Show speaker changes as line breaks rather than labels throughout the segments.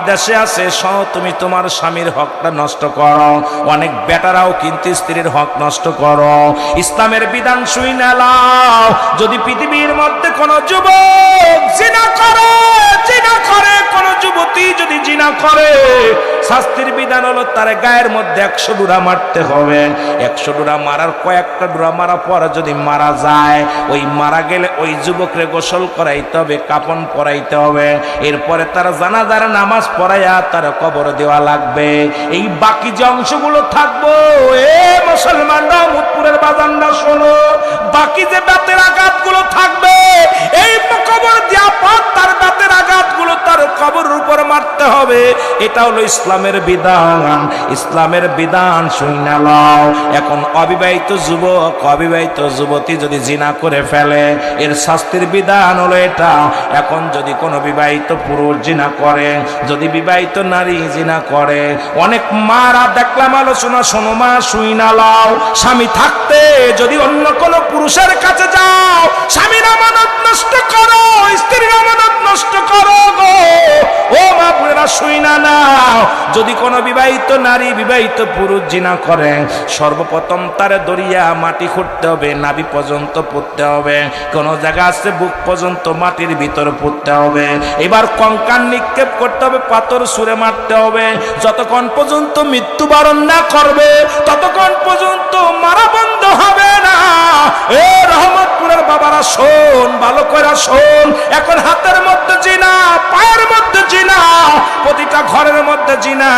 বিদেশে আছে তুমি তোমার স্বামীর হকটা নষ্ট করো, অনেক বেটারাও কিন্তু স্ত্রীর হক নষ্ট করো। ইসলামের বিধান শুইনা নাও, যদি পৃথিবীর মধ্যে কোনো যুবক জিনা করে কোন যুবতী যদি জিনা করে, শাস্তির বিধান হলো তার গায়ের মধ্যে 100 ডুরা মারতে হবে। 100 ডুরা মারার কয়েকটা ডুরা মারা পরে যদি মারা যায়, ওই মারা গেলে ওই যুবকরে গোসল করাইতে হবে, কাফন পরাইতে হবে, এরপরে তার জানাজার নামাজ পড়াইয়া তার কবর দেওয়া লাগবে। এই বাকি যে অংশগুলো থাকবো, এ মুসলমানরা মুদপুরের বাজানরা শোনো, বাকি যে দাঁতের আঘাতগুলো থাকবে, এই কবর দেওয়া পর তার দাঁতের আঘাতগুলো তার কবরের উপর মারতে হবে। এটা হলো ইসলামের বিধান। ইসলামের বিধান শুনে নাও। এখন অবিবাহিত যুবক অবিবাহিত যুবতী যদি জিনা করে ফেলে, এর শাস্তির বিধান হলো এটা। এখন যদি কোনো বিবাহিত পুরুষ জিনা করে, যদি বিবাহিত নারী জিনা করে, অনেক মারা দেখলাম আলোচনা, শোনো মা শুইনা লাও, স্বামী থাকতে যদি অন্য কোনো পুরুষের কাছে যাও, স্বামীর আমানত নষ্ট করো, স্ত্রীর আমানত নষ্ট করো গো, ও মা বোনেরা শুইনা নাও। যদি কোনো বিবাহিত নারী বিবাহিত পুরুষ জিনা করে, সর্বপ্রথম তারে দরিয়া মাটি খুঁড়তে হবে, নাভি পর্যন্ত পুঁততে হবে, কোন জায়গা আছে বুক পর্যন্ত মাটির ভিতর পুঁততে হবে, এবার কঙ্কাল নিক্ষেপ করতে হবে, পাথর ছুঁড়ে মারতে হবে, যতক্ষণ পর্যন্ত মৃত্যুবরণ না করবে ততক্ষণ পর্যন্ত মারা বন্ধ হবে না। এ রহমতপুরের বাবারা শোন, ভালো করে শোন, এখন হাতের মধ্যে জিনা, পায়ের মধ্যে জিনা, প্রতিটা ঘরের মধ্যে জিনা,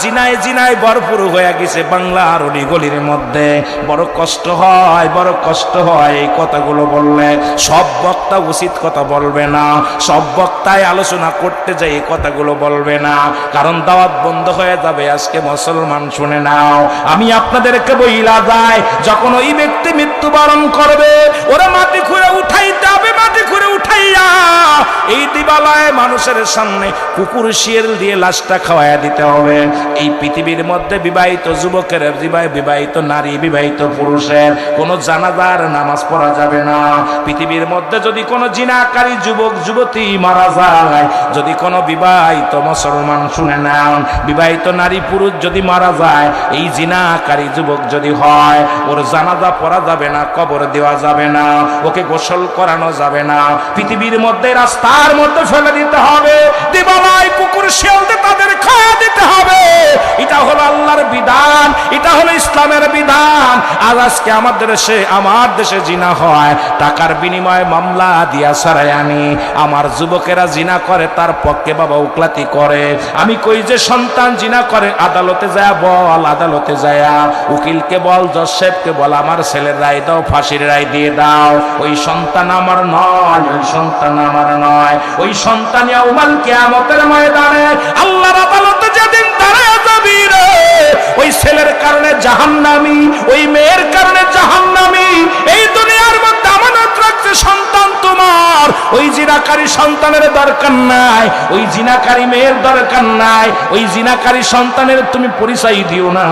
জিনায় জিনায় ভরপুর হয়ে গেছে বাংলার অলি গলির মধ্যে। বড় কষ্ট হয়, বড় কষ্ট হয় এই কথাগুলো বললে। সব বক্তা উচিত কথা বলবে না, সব বক্তায় আলোচনা করতে যাই এই কথাগুলো বলবে না, কারণ দাওয়াত বন্ধ হয়ে যাবে। আজকে মুসলমান শুনে নাও, আমি আপনাদেরকে বইলা যাই, যখন ওই ব্যক্তি মৃত্যুবরণ করবে, ওরা মাটি খুঁড়ে উঠাইতে হবে, মাটি খুঁড়ে উঠাইয়া এই দিবালয়ে মানুষের সামনে কুকুর শিয়াল দিয়ে লাশটা খাওয়াইয়া দিতে হবে। এই পৃথিবীর মধ্যে বিবাহিত যুবকের, বিবাহিত নারী বিবাহিত পুরুষের কোনো জানাজার নামাজ পড়া যাবে না। পৃথিবীর মধ্যে যদি কোনো জিনাকারী যুবক যুবতী মারা যায়, যদি কোনো বিবাহিত মুসলমান শুনে নেন, বিবাহিত নারী পুরুষ যদি মারা যায়, এই জিনাকারী যুবক যদি হয়, ওর জানাজা পড়া যাবে না, কবর দেওয়া যাবে না, ওকে গোসল করানো যাবে না, পৃথিবীর মধ্যে রাস্তার মধ্যে ফেলে দিতে হবে, দিবালয় কুকুর শিয়ালদের তাদের খাওয়া দিতে হবে। এটা হলো আল্লাহর বিধান, এটা হলো ইসলামের বিধান। আজকে আমার দেশে জিনা হয়, টাকার বিনিময়ে মামলা দিয়া সারাই আনি। আমার যুবকেরা জিনা করে, তার পক্ষে বাবা উকলাতি করে। আমি কই যে সন্তান জিনা করে, আদালতে যায় বল, আদালতে যায় উকিলকে বল, জজ সাহেবকে বল, আমার ছেলের রায় দাও, ফাঁসির রায় দিয়ে দাও। ওই সন্তান আমার নয়, ওই সন্তান আমার নয়, ওই সন্তান ইয়াউমাল কিয়ামতের ময়দানে আল্লাহর আদালতে যেদিন দাঁড়ায় যাবি রে, ওই ছেলের কারণে জাহান্নামী, ওই মেয়ের কারণে জাহান্নামী। এই দুনিয়ার মধ্যে আমানত রাখছে সন্তান তোমার, ওই জিনাকারী সন্তানের দরকার নাই, ওই জিনাকারী মেয়ের দরকার নাই, ওই জিনাকারী সন্তানের তুমি পরিচয় দিও না।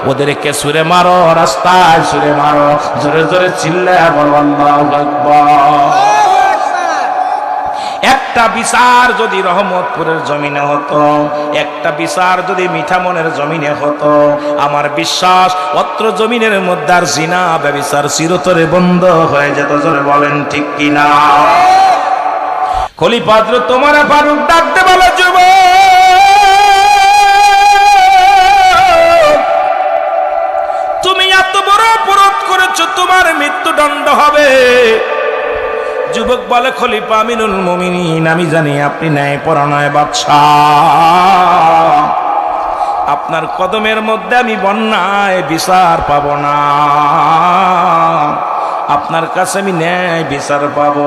ওদেরকে ছুঁড়ে মারো, রাস্তায় ছুঁড়ে মারো, জোরে জোরে চিল্লায় বলো আল্লাহু আকবার। একটা বিচার যদি রহমতপুরের জমিনে হতো, একটা বিচার যদি মিঠামনের জমিনে হতো, আমার বিশ্বাস অত্র জমিনের মধ্যে আর জিনা ব্যভিচার চিরতরে বন্ধ হয়ে যেত। জোরে বলেন ঠিক কিনা? খলিফা হযরত ওমর ফারুক ডাকতে বলে, যুবক, তুমি এত বড় অপরাধ করেছো, তোমার মৃত্যুদণ্ড হবে। যুবক বলে, খলিফা আমিনুল মুমিনিন, আমি জানি আপনি ন্যায়পরায়ণ বাদশাহ, আপনার কদমের মধ্যে আমি বন্যায় বিচার পাব না, আপনার কাছে আমি ন্যায় বিচার পাব।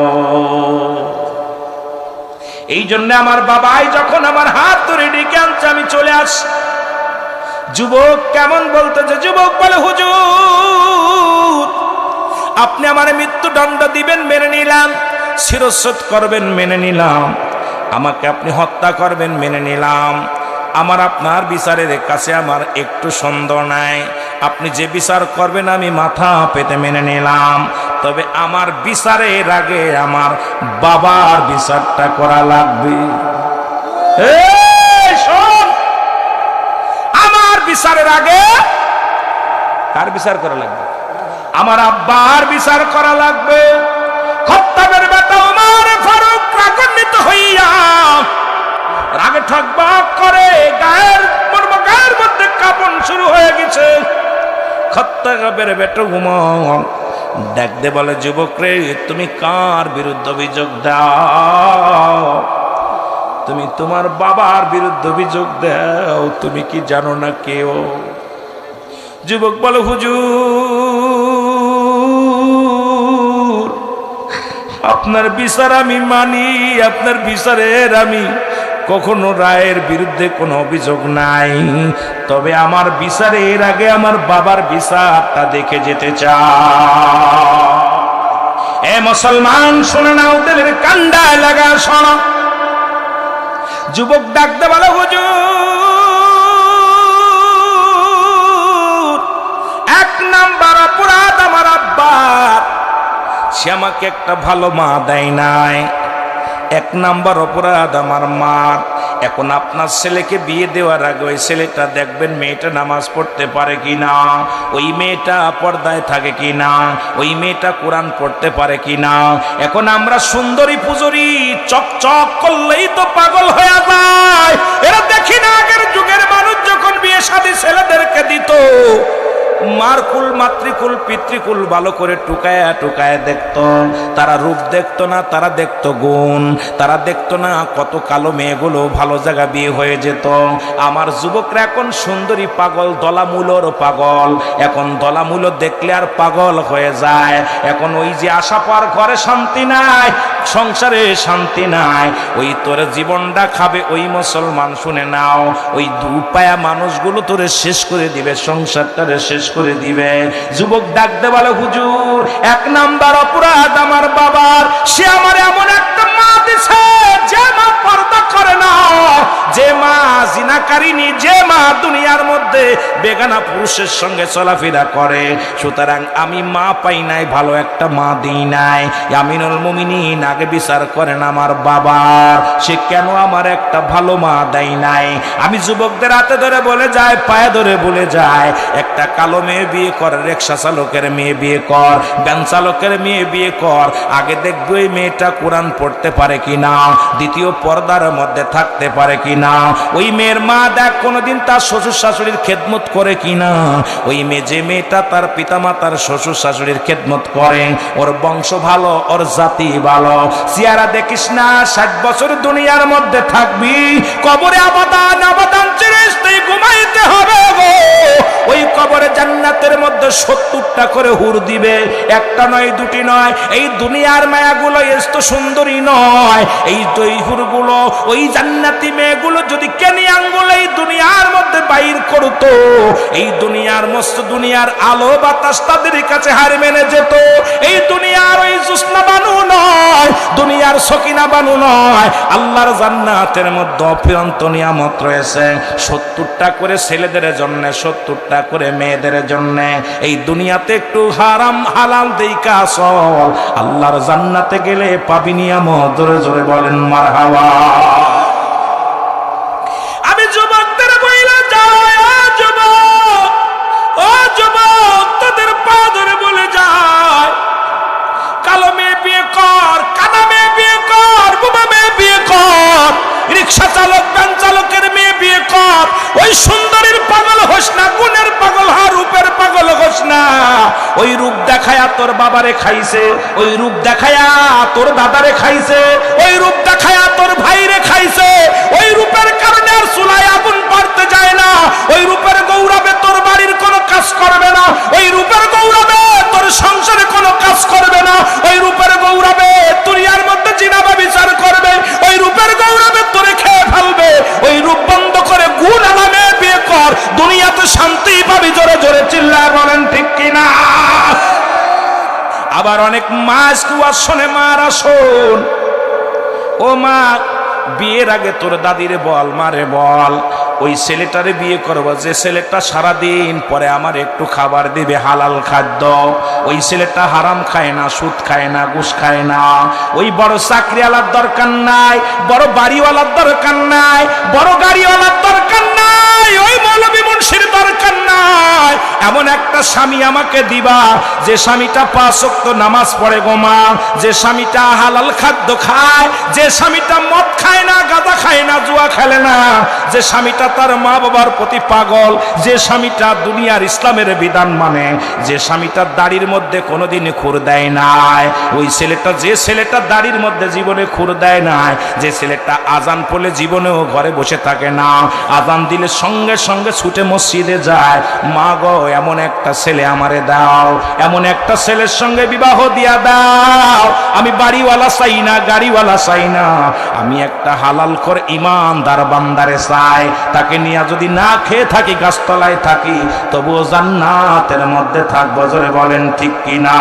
এই জন্য আমার বাবাই যখন আমার হাত ধরে ডেকে আনছে, আমি চলে আসি। যুবক কেমন বলতেছে? যুবক বলে, হুজুর, আপনি আমার মৃত্যুদণ্ড দিবেন, মেনে নিলাম, শিরচ্ছেদ করবেন, মেনে নিলাম, আমাকে আপনি হত্যা করবেন, মেনে নিলাম, আমার আপনার বিচারের কাছে আমার একটু সন্দেহ নাই, আপনি যে বিচার করবেন আমি মাথা পেতে মেনে নিলাম, তবে আমার বিচারের আগে আমার বাবার বিচারটা করা লাগবে। আগে কার বিচার করা লাগবে? আমার আব্বার বিচার করা লাগবে। খাত্তাবের বেটা ওমর ফারুক রাগান্বিত হইয়া রাগে ঠকবাক করে গায়ের মধ্যে কাঁপন শুরু হয়ে গেছে। খাত্তাবের বেটা ওমর দেখতে বলে, যুবক রে, তুমি কার বিরুদ্ধে অভিযোগ দাও? তুমি তোমার বাবার বিরুদ্ধে অভিযোগ দাও, তুমি কি জানো না কেউ? যুবক বলে, হুজুর, আপনার বিচার আমি মানি, আপনার বিচারের আমি কখনো রায়ের বিরুদ্ধে কোনো অভিযোগ নাই, তবে আমার বিচারের আগে আমার বাবার বিচারটা দেখে যেতে চাই। এ মুসলমান, শুনে নাও, দিলের কান্ডায় লাগা শোনো। যুবক ডাকতে বলে, হুজুর, এক নাম্বার অপরাধ আমার আব্বার, সে আমাকে একটা ভালো মা দেয় নাই। এক নাম্বার অপরাধ আমার মা। এখন আপনার ছেলেকে বিয়ে দেওয়ার আগে ওই ছেলেটা দেখবেন মেয়েটা নামাজ পড়তে পারে কিনা, ওই মেয়েটা পর্দায় থাকে কিনা, ওই মেয়েটা কোরআন পড়তে পারে কিনা। এখন আমরা সুন্দরী পুজোরি চকচক করলেই তো পাগল হয়ে যায়। এরা দেখি না আগের যুগের মানুষ যখন বিয়ে শাদী ছেলেদেরকে দিত, মারকুল মাতৃকুল পিতৃকুল ভালো করে টুকায়া টুকায়া দেখতো। তারা রূপ দেখতো না, তারা দেখতো গুণ। তারা দেখতো না কত কালো মেয়েগুলো ভালো জায়গা বিয়ে হয়ে যেত। আমার যুবকরা এখন সুন্দরী পাগল, দলামূলর পাগল। এখন দলামূল দেখলে আর পাগল হয়ে যায়। এখন ওই যে আশা পার ঘরে শান্তি নাই, সংসারে শান্তি নাই, ওই তোর জীবনটা খাবে ওই মুসলমান। শুনে নাও, ওই দুপায়া মানুষগুলো তোরে শেষ করে দিবে, সংসারটারে শেষ করে দিবে। যুবক ডাকতে বলে, হুজুর, এক নাম্বার অপরাধ আমার বাবার, সে আমার এমন একটা মা দিছে যে মা পর্দা করে না, যে মা জিনাকারিনী, যে মা দুনিয়ার মধ্যে বেগানা পুরুষের সঙ্গে চলাফেরা করে। সুতরাং আমি মা পাই নাই, ভালো একটা মা দিই নাই। আমিনুল মুমিনিন আগে বিচার করেন আমার বাবার, সে কেন আমার একটা ভালো মা দেয় নাই। আমি যুবকদের হাতে ধরে বলে যায়, পায়ে ধরে বলে যায়, একটা কালো মেয়ে বিয়ে কর, রিক্সা চালকের মেয়ে বিয়ে কর, ভ্যান চালকের মেয়ে বিয়ে কর। আগে দেখবে ওই মেয়েটা কোরআন পড়তে পারে কিনা, দ্বিতীয় পর্দার মধ্যে থাকতে পারে কিনা। ওই মেয়ের মা দেখ কোনোদিন তার শ্বশুর শাশুড়ির খেদমত করে কিনা। ওই মেয়ে, যে মেয়েটা তার পিতামাতার শ্বশুর শাশুড়ির খেদমত করে, ওর বংশ ভালো, ওর জাতি ভালো। চেহারা দেখিস না, 60 বছর দুনিয়ার মধ্যে থাকবি, কবরে আবাদান আবাদান চিরস্থায়ী ঘুমাইতে হবে গো। ওই কবরে জান্নাতের মধ্যে 70টা করে হুর দিবে, একটা নয়, দুটি নয়। এই দুনিয়ার মায়াগুলো এত সুন্দরী নয়। এই হুরগুলো, ওই জান্নাতি মেয়েগুলো যদি কেনি আঙ্গুল এই দুনিয়ার মধ্যে বাইর করতো, এই দুনিয়ার মস্ত দুনিয়ার আলো বাতাস তাদের কাছে হার মেনে যেত। এই দুনিয়ার ওই জোসনা বানু নয়, দুনিয়ার সকিনা বানু নয়, আল্লাহর জান্নাতের মধ্যে অফুরন্ত নিয়ামত রয়েছে। 70টা করে ছেলেদের জন্য, 70টা করে মেয়েদের জন্য। এই দুনিয়াতে একটু হারাম হালাল দেইকা চল, আল্লাহর জান্নাতে গেলে পাবি নিয়ামত। জোরে জোরে বলেন মারহাবা। আমি যুবকদের বইলা যাই, ও যুবক, তোদের পা ধরে বলে যায়, কালো মেয়ে বিয়ে কর, কানা মেয়ে বিয়ে কর, বোমা মেয়ে বিয়ে কর, রিক্সা চালক ভ্যান চালকের মেয়ে বিয়ে কর। ওই সুন্দরীর পাগল হোস না, গুণের পাগল হা, রূপের পাগল হোস না। ওই রূপ দেখায়া তোর বাবারে খাইছে, ওই রূপ দেখায়া তোর দাদারে খাইছে, ওই রূপ দেখায়া তোর ভাইরে খাইছে। ওই রূপের কারণে আর চুলায় আগুন পড়তে যায় না। ওই রূপের গৌরবে তোর বাড়ির কোনো কাজ করবে না। ওই রূপের গৌরবে তোর সংসারে কোনো কাজ করবে না। ওই রূপের গৌরবে দুনিয়ার মধ্যে জিনাবা বিচার করবে। ওই রূপের গৌরবে তোরে খেয়ে ফেলবে। ওই রূপ বন্ধ করে গুণ আলামে বিয়ে কর, দুনিয়াতে শান্তি পাবি। জোরে জোরে চিল্লায় বলেন ঠিক কিনা। আবার অনেক মাস কুয়া শোনে, মারা শোন, ও মা, বিয়ের আগে তোর দাদিরে বল, মারে বল, ওই ছেলেটারে বিয়ে করবো যে ছেলেটা সারাদিন পরে আমার একটু খাবার দিবে, হালাল খাদ্য। ওই ছেলেটা হারাম খায় না, সুদ খায় না, ঘুষ খায় না। ওই বড় চাকরিওয়ালার দরকার নাই, বড় বাড়িওয়ালার দরকার নাই, বড় গাড়িওয়ালার দরকার নাই, ওই মৌলবী মুন্সির দরকার নাই। স্বামী আমাকে দিবা, যে স্বামীটা 5 ওয়াক্ত নামাজ পড়ে গো মা, যে স্বামীটা হালাল খাদ্য খায়, যে স্বামীটা মদ খায় না, গাঁজা খায় না, জুয়া খেলে না, যে স্বামীটা তার মা বাবার প্রতি পাগল, যে স্বামীটা দুনিয়ার ইসলামের বিধান মানে, যে স্বামীটা দাড়ির মধ্যে কোনোদিন খুর দেয় নাই, ওই ছেলেটা, যে ছেলেটা দাড়ির মধ্যে জীবনে খুর দেয় নাই, যে ছেলেটা আজান পড়লে জীবনেও ঘরে বসে থাকে না, আজান দিলে সঙ্গে সঙ্গে ছুটে মসজিদে যায়, মা গো এমন একটা ছেলে আমারে দাও, এমন একটা ছেলের সঙ্গে বিবাহ দিয়া দাও। আমি বাড়িওয়ালা চাই না, গাড়িওয়ালা চাই না, আমি একটা হালাল করে ইমানদার বান্দারে চাই, তাকে নিয়ে যদি না খেয়ে থাকি, গাছতলায় থাকি, তবুও জান্নাতের মধ্যে থাকবো। জোরে বলেন ঠিক কিনা?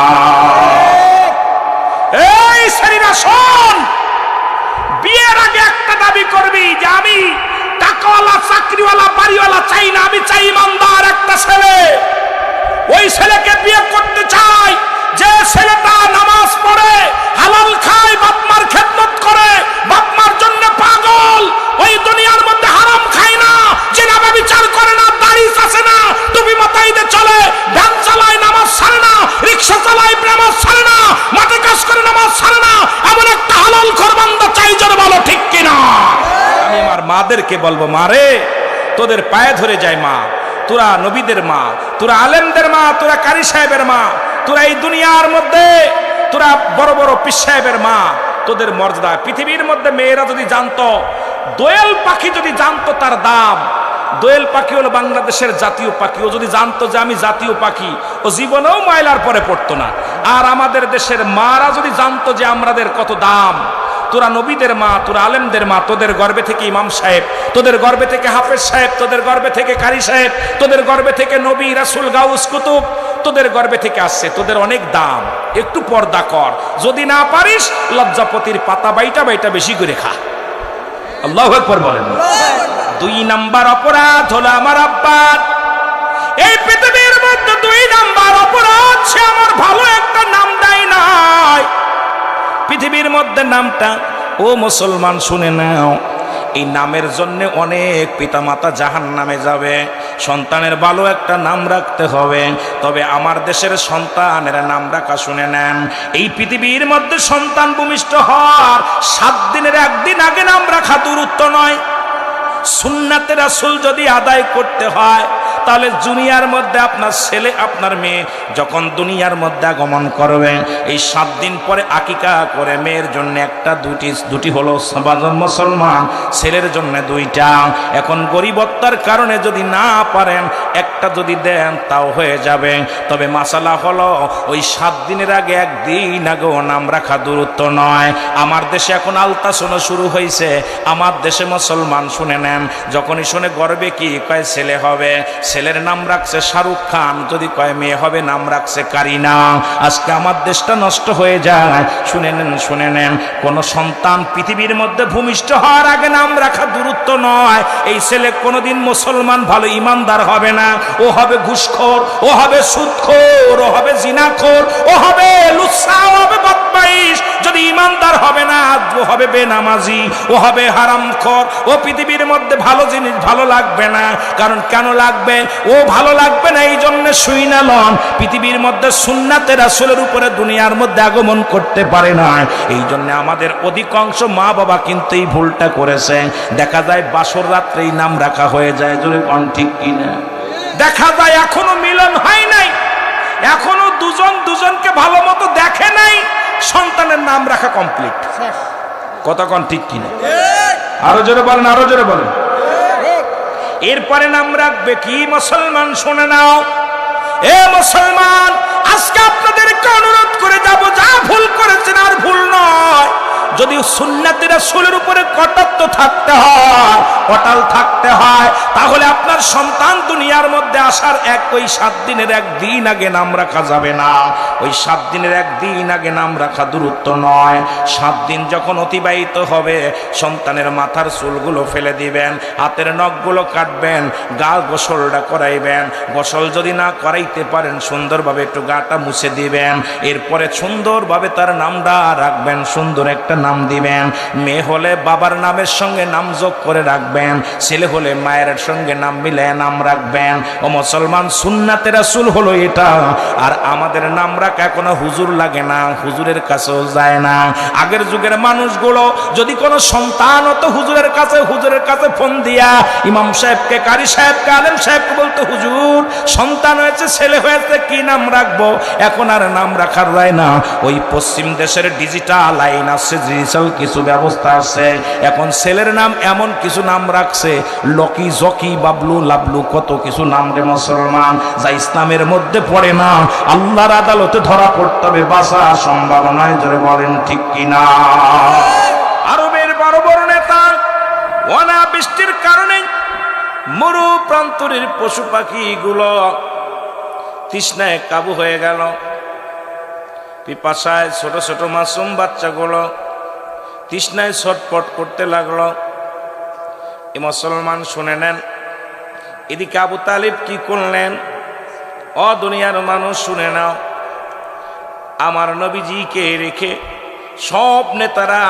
এই শরীরা শোন, বিয়ের আগে একটা দাবি করবি যে আমি টাকাওয়ালা, চাকরিওয়ালা, বাড়িওয়ালা চাই না, আমি চাই ইমানদার একটা ছেলে। ওই ছেলেকে বিয়ে করতে চাই যে ছেলেটা নামাজ পড়ে, হালাল খায়, বাপ মার খেদমত করে, বাপ মার জন্য পাগল, ওই দুনিয়ার মধ্যে হারাম খায় না, জিনা ব্যভিচার করে না, দাড়ি চাষে না, টুপি মাথায় দিয়ে চলে, ভ্যান চালায়, নামাজ ছাড়ে না, রিক্সা চালায়, নামাজ ছাড়ে না, মাঠে কাজ করে, নামাজ ছাড়ে না, এমন একটা হালাল খোর বান্দা চাই। জোরে বলো ঠিক কিনা? আমি আমার মাদেরকে বলবো, মারে তোদের পায়ে ধরে যায় মা, তোরা নবীদের মা, তোরা আলেমদের মা, তোরা কারি সাহেবের মা, তোরা এই দুনিয়ার মধ্যে তোরা বড় বড় পীর সাহেবের মা, তোদের মর্যাদা পৃথিবীর মধ্যে মেয়েরা যদি জানতো, দোয়েল পাখি যদি জানতো তার দাম, দোয়েল পাখি হলো বাংলাদেশের জাতীয় পাখি, ও যদি জানতো যে আমি জাতীয় পাখি, ও জীবনেও ময়লার পরে পড়তো না। আর আমাদের দেশের মারা যদি জানতো যে আমাদের কত দাম, তোরা নবীদের মা, তোরা আলেমদের মা, তোদের গর্বে থেকে ইমাম সাহেব, তোদের গর্বে থেকে হাফেজ সাহেব, তোদের গর্বে থেকে কারি সাহেব, তোদের গর্বে থেকে নবী, রাসূল, গাউস, কুতুব, তোদের গর্বে থেকে আসছে, তোদের অনেক দাম। একটু পর্দা কর, যদি না পারিস লজ্জাপতির পাতা বাইটা বাইটা বেশি করে খা। আল্লাহু আকবার বলেন। 2 নাম্বার অপরাধ হলো আমার আব্বার। এই পৃথিবীর মধ্যে 2 নাম্বার অপরাধ, সে আমার ভালো একটা নাম দেয় নাই পৃথিবীর মধ্যে। নামটা, ও মুসলমান শুনে নাও, এই নামের জন্য অনেক পিতামাতা জাহান্নামে যাবে। সন্তানের ভালো একটা নাম রাখতে হবে, তবে আমার দেশের সন্তানের নাম রাখা শুনে নেন, এই পৃথিবীর মধ্যে সন্তান ভূমিষ্ঠ হওয়ার 7 দিনের একদিন আগে নাম রাখা দূরত্ব নয়। সুন্নাতে রাসূল যদি আদায় করতে হয়, তাহলে দুনিয়ার মধ্যে আপনার ছেলে, আপনার মেয়ে যখন দুনিয়ার মধ্যে আগমন করবে, এই 7 দিন পরে আকিকা করে মেয়ের জন্য একটা, দুটি হলো মুসলমান, ছেলের জন্য 2টা। এখন গরিবত্বের কারণে যদি না পারেন, একটা যদি দেন তাও হয়ে যাবে, তবে মাসালা হলো ওই 7 দিনের আগে একদিন আগেও নাম রাখা দূরত্ব নয়। আমার দেশে এখন আলতাসনও শুরু হয়েছে, আমার দেশে মুসলমান শুনে নেন, যখনই শুনে গর্বে কি কয় ছেলে হবে, ছেলের নাম রাখছে শাহরুখ খান, যদি কয় মেয়ে হবে নাম রাখছে কারিনা। আজকে আমার দেশটা নষ্ট হয়ে যায়। শুনে নেন, শুনে নেন, কোন সন্তান পৃথিবীর মধ্যে ভূমিষ্ঠ হওয়ার আগে নাম রাখা দূরত্ব নয়। এই ছেলে কোনোদিন মুসলমান ভালো ইমানদার হবে না, ও হবে ঘুষখোর, ও হবে সুদখোর, ও হবে জিনাখোর, ও হবে লুচ্ছা, ও হবে বদমাইশ। যদি ইমানদার হবে না, ও হবে বেনামাজি, ও হবে হারামখোর। ও পৃথিবীর মধ্যে ভালো জিনিস ভালো লাগবে না। কারণ কেন লাগবে? ও ভালো লাগবে না এই জন্য শুইনা লন, পৃথিবীর মধ্যে সুন্নাতে রাসূলের উপরে দুনিয়ার মধ্যে আগমন করতে পারে না। এই জন্য আমাদের অধিকাংশ মা বাবা কিন্তু এই ভুলটা করেছে। দেখা যায় বাসর রাত্রেই নাম রাখা হয়ে যায়। জোরে কোন ঠিক কিনা? দেখা যায় এখনো মিলন হয় নাই, এখনো দুজন দুজনকে ভালো মতো দেখে নাই, সন্তানের নাম রাখা কমপ্লিট। কথা কোন ঠিক কিনা? আরো জোরে বলেন, আরো জোরে বলেন। এরপরে নাম রাখবে কি? মুসলমান শুনে নাও, এ মুসলমান, আজকে আপনাদেরকে অনুরোধ করে যাব, যা ভুল করেছেন আর ভুল নয়। যদি সুন্নাতে রাসূলের উপরে কটাক্ষ থাকতে হয়, অটল থাকতে হয়, তাহলে আপনার সন্তান দুনিয়ার মধ্যে আসার 7 দিনের একদিন আগে নাম রাখা যাবে না। ওই 7 দিনের একদিন আগে নাম রাখা দূরত্ব নয়। 7 দিন যখন অতিবাহিত হবে সন্তানের মাথার চুলগুলো ফেলে দিবেন, হাতের নখগুলো কাটবেন, গা গোসলটা করাইবেন। গোসল যদি না করাইতে পারেন সুন্দরভাবে একটু গাটা মুছে দিবেন। এরপরে সুন্দরভাবে তার নামটা রাখবেন, সুন্দর একটা নাম দিবেন। মেয়ে হলে বাবার নামের সঙ্গে নাম যোগ করে রাখবেন, ছেলে হলে মায়ের সঙ্গে নাম মিলে নাম রাখবেন। ও মুসলমান, সুন্নাতে রাসূল হলো এটা। আর আমাদের নাম রাখা কোনো হুজুর লাগে না, হুজুরের কাছেও যায় না। আগের যুগের মানুষগুলো যদি কোনো সন্তান হতো হুজুরের কাছে ফোন দিয়া ইমাম সাহেবকে, কারি সাহেবকে, আলেম সাহেবকে বলতো, হুজুর সন্তান হয়েছে, ছেলে হয়েছে, কি নাম রাখবো? এখন আর নাম রাখার যায় না। ওই পশ্চিম দেশের ডিজিটাল আইন আছে, ডিজিটাল কিছু ব্যবস্থা আছে। এখন ছেলের নাম এমন কিছু নাম রাখছে, লকি, জকি, বাবলু, লাবলু, কত কিছু নাম রে মুসলমান, যা ইসলামের মধ্যে পড়ে না। আল্লাহর আদালতে ধরা পড়তে হবে, বাঁচা সম্ভাবনায় জোরে বলেন ঠিক কিনা? আরবের বড় বড় নেতা অনাবৃষ্টির কারণে মরু প্রান্তরের পশু পাখিগুলো তৃষ্ণায় কাবু হয়ে গেল, পিপাসায় ছোট ছোট মাসুম বাচ্চাগুলো তৃষ্ণায় ছটফট করতে লাগলো। এ মুসলমান শুনে নেন, এদিকে আবু তালিব কি করলেন? ও দুনিয়ার মানুষ শুনে নাও, আমার নবীজিকে রেখে সব নেতারা,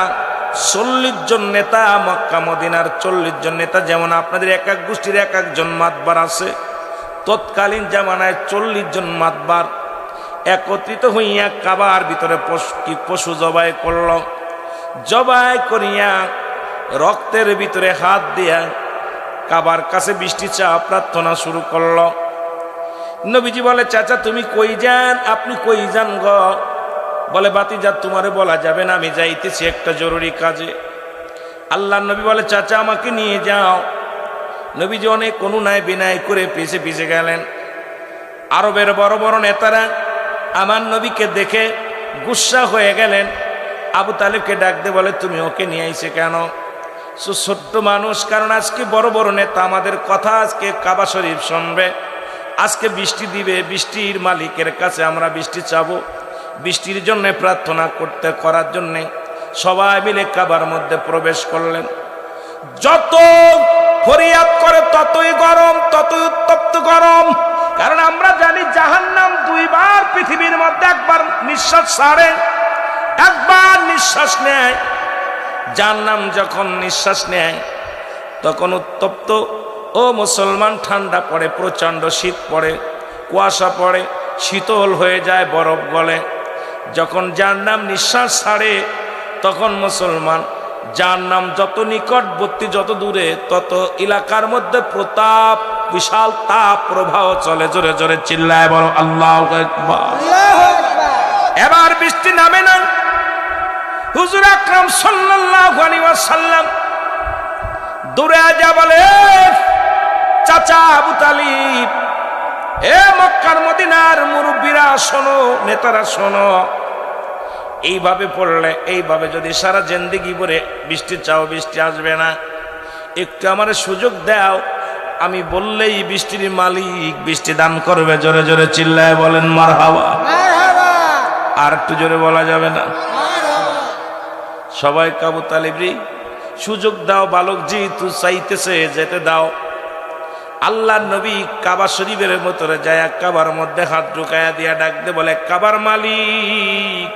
40 জন নেতা, মক্কা মদিনার 40 জন নেতা, যেমন আপনাদের এক এক গোষ্ঠীর এক একজন মাতবার আছে, তৎকালীন জামানায় 40 জন মাতবার একত্রিত হইয়া কাবার ভিতরে পশু জবাই করল। জবাই করিয়া রক্তের ভিতরে হাত দিয়া কাবার কাছে বৃষ্টি চাওয়া প্রার্থনা শুরু করল। নবীজি বলে, চাচা তুমি কই যান? আপনি কই যান গো? বলে, বাতিজা তোমারে বলা যাবে না, আমি যাইতেছি একটা জরুরি কাজে। আল্লাহর নবী বলে, চাচা আমাকে নিয়ে যাও। নবীজি অনেক অনুনয় বিনয় করে পিছে পিছে গেলেন। আরবের বড় বড় নেতারা আমার নবীকে দেখে গুসা হয়ে গেলেন। আবু তালিবকে ডাক দিয়ে বলে, তুমি ওকে নিয়ে আইছে কেন? ছোট্ট মানুষ, কারণ আজকে বড় বড় নেতা আমাদের কথা আজকে কাবা শরীফ শুনবে, আজকে বৃষ্টি দিবে, বৃষ্টির মালিকের কাছে আমরা বৃষ্টি চাবো, বৃষ্টির জন্য প্রার্থনা করার জন্যে সবাই মিলে কাবার মধ্যে প্রবেশ করলেন। যত ফরিয়াদ করে ততই গরম, ততই উত্তপ্ত গরম। কারণ আমরা জানি জাহান্নাম 2 বার পৃথিবীর মধ্যে একবার নিঃশ্বাস ছাড়ে, একবার নিঃশ্বাস নেয়। জাহান্নাম যখন নিঃশ্বাস নেয় তখন উত্তপ্ত। ও মুসলমান, ঠান্ডা পড়ে, প্রচণ্ড শীত পড়ে, কুয়াশা পড়ে, শীতল হয়ে যায়, বরফ গলে। যখন জাহান্নাম নিঃশ্বাস ছাড়ে তখন মুসলমান, জাহান্নাম যত নিকটবর্তী, যত দূরে, তত এলাকার মধ্যে প্রতাপ, বিশাল তাপ প্রবাহ চলে। জোরে জোরে চিল্লায় বলো আল্লাহু আকবার। এবার বৃষ্টি নামে না। হুজুর আকরাম সাল্লাল্লাহু আলাইহি ওয়াসাল্লাম দূরে যা বলে, চাচা আবু তালিব, এ মক্কার মদিনার মুরব্বীরা শোনো, নেতারা শোনো, এইভাবে পড়লে, এইভাবে যদি সারা জিন্দেগি ভরে বৃষ্টি চাও, বৃষ্টি আসবে না। একটু আমার সুযোগ দাও, আমি বললেই বৃষ্টির মালিক বৃষ্টি দান করবে। জোরে জোরে চিল্লায় বলেন মারহাবা। আর একটু জোরে বলা যাবে না? সবাই আবু তালিব রে সুযোগ দাও, বালক যেহেতু চাইতেছে যেতে দাও। আল্লাহর নবী কাবা শরীফের ভিতরে যায়, কাবার মধ্যে হাত ঢুকায়া দিয়া ডাক দে বলে, কাবার মালিক,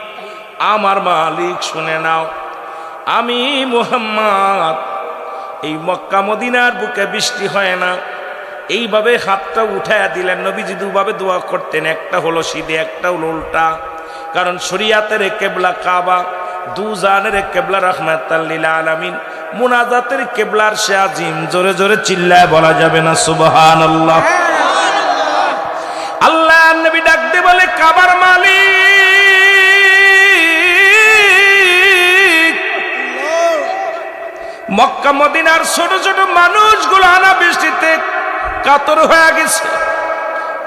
আমার মালিক শুনে নাও, আমি মুহাম্মদ, এই মক্কা মদিনার বুকে বৃষ্টি হয় না। এইভাবে হাতটা উঠায়া দিলেন। নবীজি দুভাবে দোয়া করতেন, একটা হলো সিধে, একটা হলো উল্টা। কারণ শরিয়াতের কেবলা কাবা, দুজানের কেবলা রাহমাতাল লিল আলামিন, মুনাজাতের কেবলার সে আজিম। জোরে জোরে চিল্লায় বলা যাবে না সুবহানাল্লাহ? আল্লাহ নবী ডাক দিয়ে বলে, কাবার মালিক, মক্কা মদিনার ছোট ছোট মানুষগুলো অনাবৃষ্টিতে কাতর হয়ে গেছে,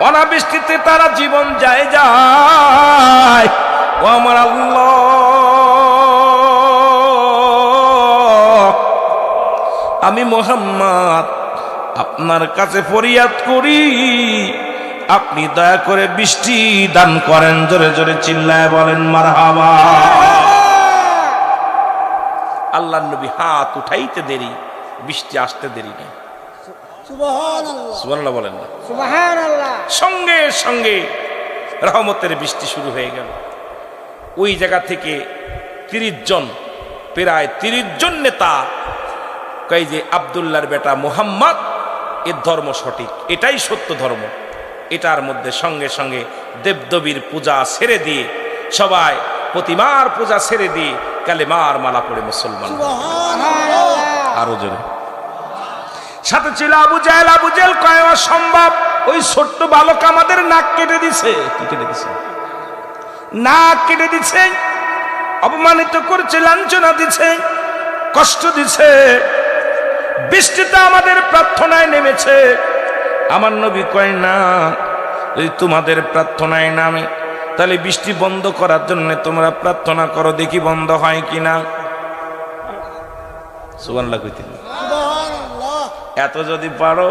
অনাবৃষ্টিতে তারা জীবন যায় যায়। ও আমার আল্লাহ, আমি মুহাম্মদ আপনার কাছে ফরিয়াদ করি, আপনি দয়া করে বৃষ্টি দান করেন। জোরে জোরে চিল্লায় বলেন মারহাবা। আল্লাহর নবী হাত উঠাইতে দেরি, বৃষ্টি আসতে দেরি নেই। সুবহানাল্লাহ, সুবহানাল্লাহ বলেন না? সুবহানাল্লাহ। সঙ্গে সঙ্গে রহমতের বৃষ্টি শুরু হয়ে গেল। ওই জায়গা থেকে 30 জন, প্রায় 30 জন নেতা কই যে আব্দুল্লাহর বেটা মুহাম্মদ এর ধর্ম সঠিক, এটাই সত্য ধর্ম। এটার মধ্যে সঙ্গে সঙ্গে দেবদেবীর পূজা ছেড়ে দিয়ে, সবাই প্রতিমার পূজা ছেড়ে দিয়ে কালেমার মালা পড়ে মুসলমান। আরো জোরে। সাথে ছিল আবু জাহেল। আবু জাহেল কয় অসম্ভব, ওই ছোট্ট বালক আমাদের নাক কেটে দিছে। কি কেটে দিছে? নাক কেটে দিছে, অপমানিত করছে, লাঞ্ছনা দিছে, কষ্ট দিছে। বৃষ্টিটা আমাদের প্রার্থনায় নেমেছে। আমার নবী কয় না, যদি তোমাদের প্রার্থনায় নামে তাহলে বৃষ্টি বন্ধ করার জন্য তোমরা প্রার্থনা করো, দেখি বন্ধ হয় কিনা। সুবহানাল্লাহ কইতে এত যদি পারো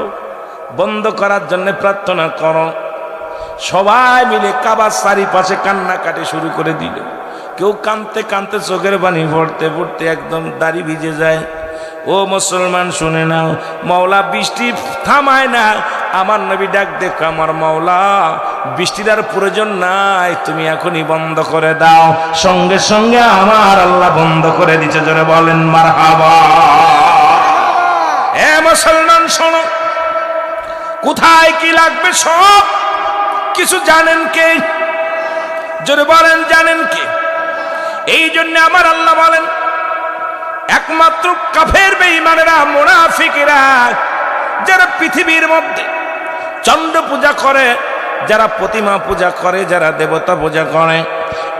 বন্ধ করার জন্য প্রার্থনা করো। সবাই মিলে কাবার চারিপাশে কান্নাকাটি শুরু করে দিল। কেউ কাঁদতে কাঁদতে চোখের পানি পড়তে পড়তে একদম দাড়ি ভিজে যায়। ও মুসলমান শুনে নাও, মাওলা বৃষ্টি থামায় না। আমার নবী ডাক দেখ, আমার মাওলা বৃষ্টির আর প্রয়োজন নাই, তুমি এখনই বন্ধ করে দাও। সঙ্গে সঙ্গে আমার আল্লাহ বন্ধ করে দিচ্ছে। জোরে বলেন মারহাবা। এ মুসলমান শোনো, কোথায় কি লাগবে সব কিছু জানেন কে? জোরে বলেন জানেন কে? এই জন্য আমার আল্লাহ বলেন, একমাত্র কাফের বেঈমানেরা, মুনাফিকেরা, যারা পৃথিবীর মধ্যে চন্দ্র পূজা করে, যারা প্রতিমা পূজা করে, যারা দেবতা পূজা করে,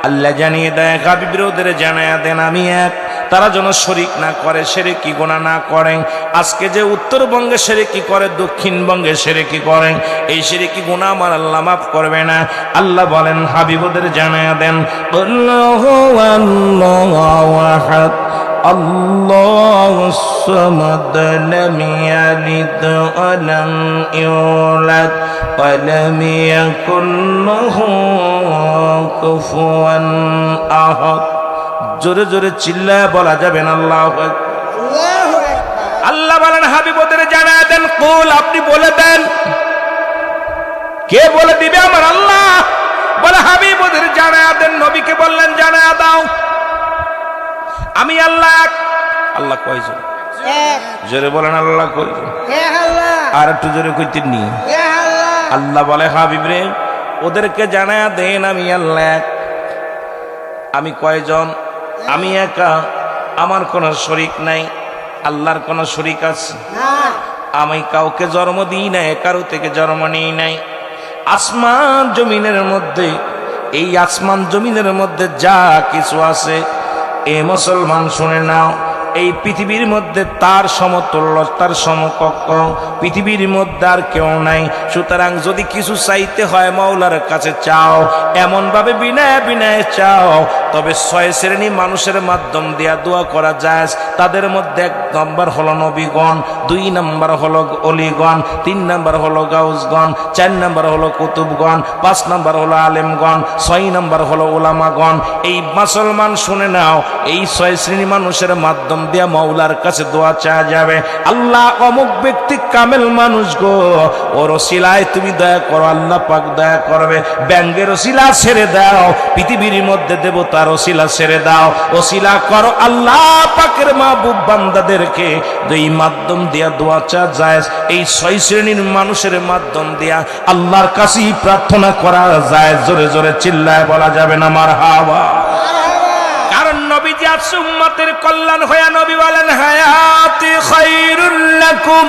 আল্লাহ জানিয়ে দেয়, হাবিবের ওদের জানায়া দেন আমি এক। তারা যেন শরিক না করে, শিরকি গুনাহ না করে। আজকে যে উত্তরবঙ্গে শিরকি করে, দক্ষিণবঙ্গে শিরকি করে, এই শিরকি গুনাহ আমার আল্লাহ মাফ করবে না। আল্লাহ বলেন হাবিব ওদের জানায়া দেন, আল্লাহু আল্লাহু আহাদ আল্লাহুস সামাদ লাম ইয়ালিদ ওয়া লাম ইউলাদ ওয়া লাম ইয়াকুল লাহু কুফুয়ান আহাদ। জোরে জোরে চিল্লায় বলা যাবে না আল্লাহু আকবার। আল্লাহ বলেন হাবিব ওদের জানায় দেন, কুল, আপনি বলে দেন। কে বলে দিবে? আমার আল্লাহ বলে হাবিব ওদের জানায় দেন। নবীকে বললেন জানায় দাও, আমি আল্লাহ এক। আল্লাহ কয়জন? জোরে বলেন আল্লাহ কয়জন? আর একটু জোরে কইতেন নি? আল্লাহ বলে হাবিব রে ওদেরকে জানায়া দেন আমি আল্লাহ এক। আমি কয়জন? আমি একা, আমার কোনো শরীক নাই। আল্লাহর কোনো শরীক আছে? আমি কাউকে জন্ম দিই নাই, কারো থেকে জন্ম নিই নাই। আসমান জমিনের মধ্যে, এই আসমান জমিনের মধ্যে যা কিছু আছে, এ মুসলমান শুনে নাও, এই পৃথিবীর মধ্যে তার সমতুল্য, তার সমকক্ষ পৃথিবীর মধ্যে আর কেউ নাই। সুতরাং যদি কিছু চাইতে হয় মাওলার কাছে চাও, এমন ভাবে বিনয় বিনয় চাও। তবে 6 শ্রেণী মানুষের মাধ্যম দিয়া দোয়া করা যায়। তাদের মধ্যে 1 নম্বর হলো নবীগণ, 2 নম্বর হলো অলিগণ, 3 নম্বর হলো গাউসগণ, 4 নম্বর হলো কুতুবগণ, 5 নম্বর হলো আলেমগণ, 6 নম্বর হলো উলামাগণ। এই মুসলমান শুনে নাও, এই 6 শ্রেণী মানুষের মাধ্যম দিয়া মাওলার কাছে দোয়া চাওয়া যাবে। আল্লাহ অমুক ব্যক্তি কামেল মানুষ গো, ওর ওসিলায় তুমি দয়া করো, আল্লাহ পাক দয়া করবে। ব্যাঙ্গের ওসিলা ছেড়ে দাও, পৃথিবীর মধ্যে দেবতার ওসিলা ছেড়ে দাও, ওসিলা করো আল্লাহ পাকের মাহবুব বান্দাদেরকে। এই মাধ্যম দিয়া দোয়া চাওয়া যায়। এই 6 শ্রেণীর মানুষের মাধ্যম দিয়া আল্লাহর কাছেই প্রার্থনা করা যায়। জোরে জোরে চিল্লায় বলা যাবে না মারহাবা। নবীজি আছে উম্মতের কল্যাণ হয়ে। নবী বলেন হায়াতি খায়রুল লাকুম।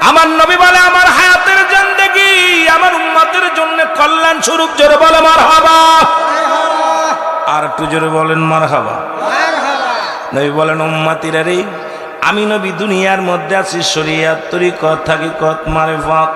আমার নবী বলে আমার হায়াতের জিন্দেগি আমার উম্মতের জন্য কল্যাণ স্বরূপ। জোরে বলে মারহাবা। আর একটু জোরে বলেন মারহাবা। নবী বলেন উম্মতিরা রে, আমি নবী দুনিয়ার মধ্যে আছি শরীয়ত তরিকত হাকিকত মারিফাত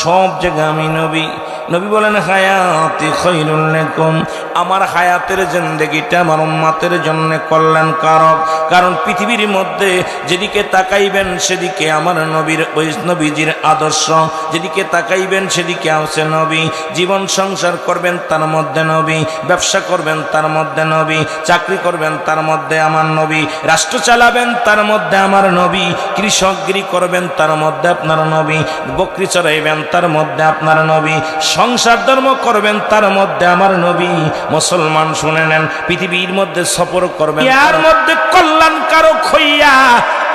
সব জায়গা আমি নবী। নবী বলেন হায়াতি খায়রুল লাকুম, আমার হায়াতের জিন্দেগিটা আমার উম্মতের জন্য কল্যাণকারক। কারণ পৃথিবীর মধ্যে যেদিকে তাকাইবেন সেদিকে আমার নবীর ওই নবীজির আদর্শ, যেদিকে তাকাইবেন সেদিকে আছে নবী। জীবন সংসার করবেন তার মধ্যে নবী, ব্যবসা করবেন তার মধ্যে নবী, চাকরি করবেন তার মধ্যে আমার নবী, রাষ্ট্র চালাবেন তার মধ্যে আমার নবী, কৃষকগিরি করবেন তার মধ্যে আপনার নবী, বকরি চড়াইবেন তার মধ্যে আপনার নবী, সংসার ধর্ম করবেন তার মধ্যে আমার নবী। মুসলমান শুনে নেন, পৃথিবীর মধ্যে সফর করবেন এর মধ্যে কল্যাণকারক হইয়া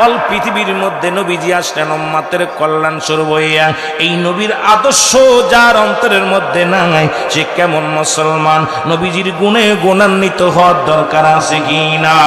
অল পৃথিবীর মধ্যে নবীজি আসলেন উম্মতের কল্যাণ স্বরূপ হইয়া। এই নবীর আদর্শ যার অন্তরের মধ্যে নাই সে কেমন মুসলমান? নবীজির গুণে গুণান্বিত হওয়ার দরকার আছে কি না?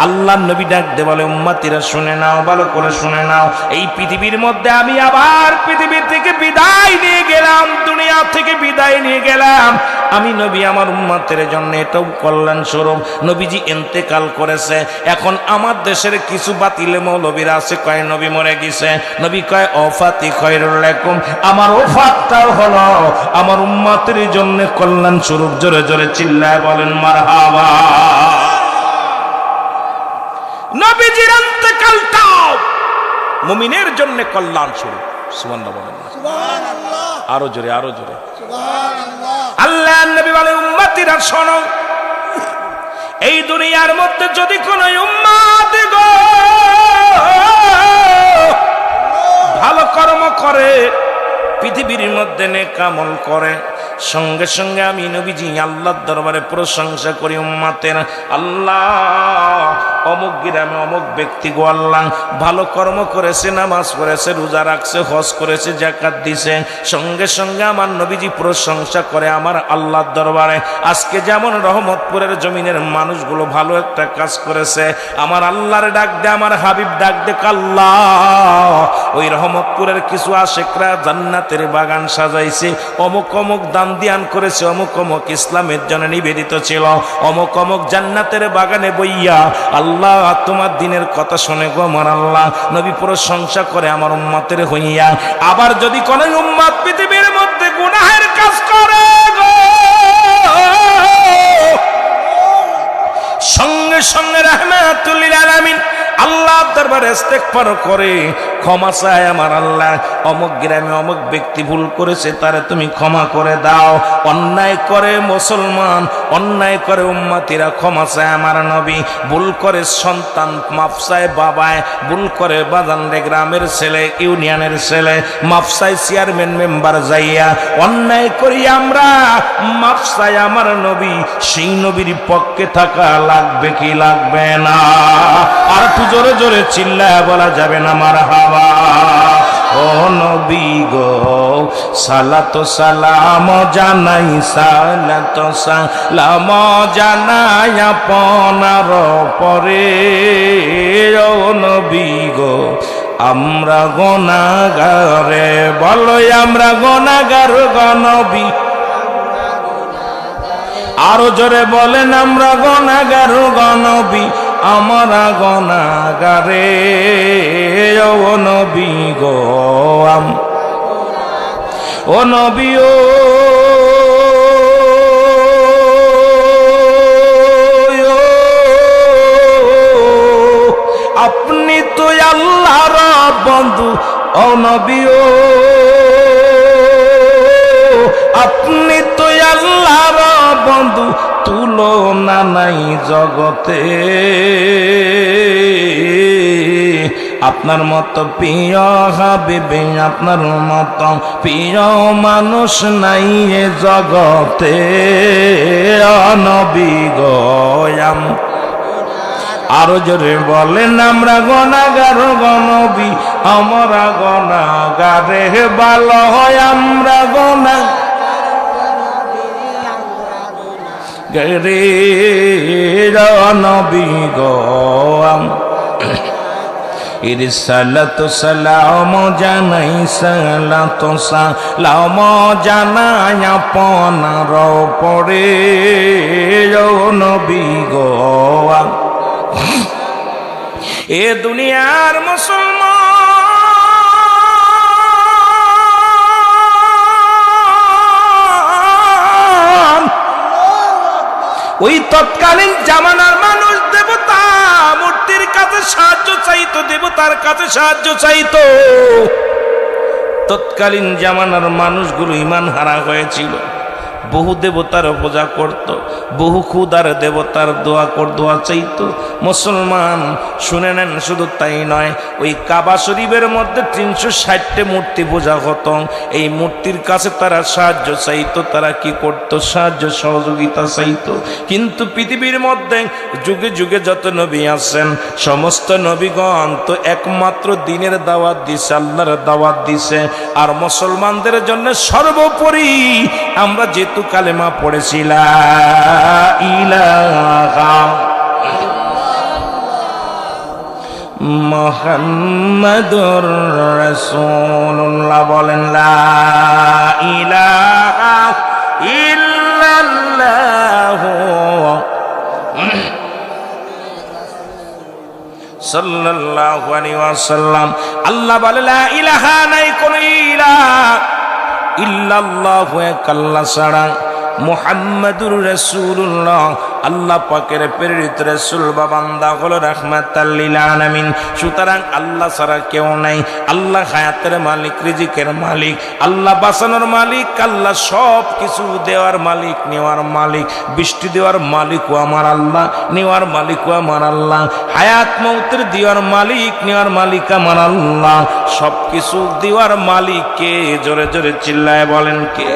আল্লাহ নবী ডাক দে বলে উম্মতিরা শুনে নাও, ভালো করে শুনে নাও। এই পৃথিবীর মধ্যে আমি আবার পৃথিবী থেকে বিদায় নিয়ে গেলাম, দুনিয়া থেকে বিদায় নিয়ে গেলাম। আমি নবী আমার উম্মতের জন্য এটাও কল্যাণ স্বরূপ। নবীজি ইন্তেকাল করেছে, এখন আমার দেশের কিছু বাতিল মৌলবীরা আছে কয় নবী মরে গেছে। নবী কয় ওফাতি খায়রুল লাকুম, আমার ওফাতটাও হলো আমার উম্মতের জন্য কল্যাণ স্বরূপ। জোরে জোরে চিল্লায় বলেন মারহাবা। নবীজির ইন্তেকালটাও মুমিনের জন্য কল্যাণ স্বরূপ। সুবহানাল্লাহ বলেন না? সুবহানাল্লাহ। আরো জোরে, আরো জোরে সুবহানাল্লাহ। আল্লাহ নবী বলে উম্মতিরা শোনো, এই দুনিয়ার মধ্যে যদি কোন উম্মত গো ভালো কর্ম করে, পৃথিবীর মধ্যে নেক আমল করে, সঙ্গে সঙ্গে আমি নবীজি আল্লাহর দরবারে প্রশংসা করি উম্মতের। আল্লাহ অমুক গ্রামে অমুক ব্যক্তি গো আল্লাহ ভালো কর্ম করেছে, নামাজ পড়েছে, রোজা রাখছে, হজ করেছে, যাকাত দিছে, সঙ্গে সঙ্গে আমার নবীজি প্রশংসা করে আমার আল্লাহর দরবারে। আজকে যেমন রহমতপুরের জমিনের মানুষগুলো ভালো একটা কাজ করেছে, আমার আল্লাহর ডাক দে, আমার হাবিব ডাক দে, আল্লাহ ওই রহমতপুরের কিছু আশেকরা জান্নাতের বাগান সাজাইছে, অমুক অমুক দান ধ্যান করেছে, অমুক অমুক ইসলামের জন্য নিবেদিত ছিল, অমুক অমুক জান্নাতের বাগানে বইয়া আল্লাহ তোমার দিনের কথা শুনে গো আমার আল্লাহ নবী প্রশংসা করে আমার উম্মতের হইয়া। আবার যদি কোন উম্মত পৃথিবীর মধ্যে গুনাহের কাজ করে গো, সঙ্গে সঙ্গে রাহমাতুল লিল আলামিন আল্লাহ দরবারে ইস্তেগফার করে, ক্ষমা চায় আমার আল্লাহ অমুক গ্রামে অমুক ব্যক্তি ভুল করেছে, তারে তুমি ক্ষমা করে দাও। অন্যায় করে মুসলমান, অন্যায় করে উম্মতিরা ক্ষমা চায় আমার নবী। ভুল করে সন্তান মাফ চায় বাবায়, ভুল করে বাজানরে গ্রামের ছেলে, ইউনিয়নের ছেলে মাফ চায় চেয়ারম্যান মেম্বার যাইয়া। অন্যায় করি আমরা, মাফ চায় আমার নবী। সেই নবীর পক্ষে থাকা লাগবে কি লাগবে না? আর একটু জোরে জোরে চিল্লায় বলা যাবে না মারহাবা? ও নবী গো সালাত সালাম জানাই, সালাত সালাম জানাই আপনার পরে। ও নবী গো আমরা গুনাহগারে, বলো আমরা গুনাহগার গো নবী। আরো জোরে বলেন আমরা গুনাহগার গো নবী, আমরা গুনাহগারে। ও নবী গো ও নবী ও আপনি তো আল্লাহর বন্ধু। ও নবী ও আপনি তো আল্লাহর বন্ধু, তুলনা নাই জগতে। আপনার মতো প্রিয় হাবিবে, আপনার মতো প্রিয় মানুষ নাই এ জগতে। নবী গো আরো জোরে বলেন আমরা গুনাহগার গো নবী, আমরা গুনাহগারে ভালো হয় আমরা গুনাহগারে। নবী গো ইরসালাতু সালাম জানাই, সালাতু সালাম জানাই আপনার পরে। ও নবী গো এ দুনিয়ার মুসলমান, ওই তৎকালীন জামানার মানুষ দেবতা মূর্তির কাছে সাহায্য চাইতো, দেবতার কাছে সাহায্য চাইতো। তৎকালীন জামানার মানুষগুলো ঈমান হারা হয়েছিল, বহু দেবতার পূজা করত, বহু খুদার দেবতার দোয়া চাইতো। মুসলমান শুনে নেন, শুধু তাই নয়, ওই কাবা শরীফের মধ্যে 360টা মূর্তি পূজা হতো। এই মূর্তির কাছে তারা সাহায্য চাইতো, তারা কি করত? সাহায্য সহযোগিতা চাইতো। কিন্তু পৃথিবীর মধ্যে যুগে যুগে যত নবী আছেন, সমস্ত নবীগণ তো একমাত্র দ্বীনের দাওয়াত দিছে, আল্লাহর দাওয়াত দিছে। আর মুসলমানদের জন্য সর্বোপরি আমরা যেহেতু কালেমা পড়েছি লা ইলাহা মুহাম্মাদুর রাসূলুল্লাহ, বলেন লা ইলাহা ইল্লাল্লাহ সাল্লাল্লাহু আলাইহি ওয়াসাল্লাম। আল্লাহ বলে লা ইলাহা, নাই কোন ইলাহ ইল্লাল্লাহু, এক আল্লাহ ছাড়া। মুহাম্মাদুর রাসূলুল্লাহ, আল্লাহ পাকের প্রেরিত রাসূল বা বান্দা হলো রাহমাতাল লিল আলামিন। সুতরাং আল্লাহ ছাড়া কেউ নাই। আল্লাহ হায়াতের মালিক, রিজিকের মালিক, আল্লাহ বাঁচানোর মালিক, আল্লাহ সব কিছু দেওয়ার মালিক, নেওয়ার মালিক। বৃষ্টি দেওয়ার মালিকও আমার আল্লাহ, নেওয়ার মালিকও আমার আল্লাহ। হায়াত মৌতের দেওয়ার মালিক, নেওয়ার মালিক আমার আল্লাহ। সব কিছু দেওয়ার মালিক কে? জোরে জোরে চিল্লায় বলেন কে?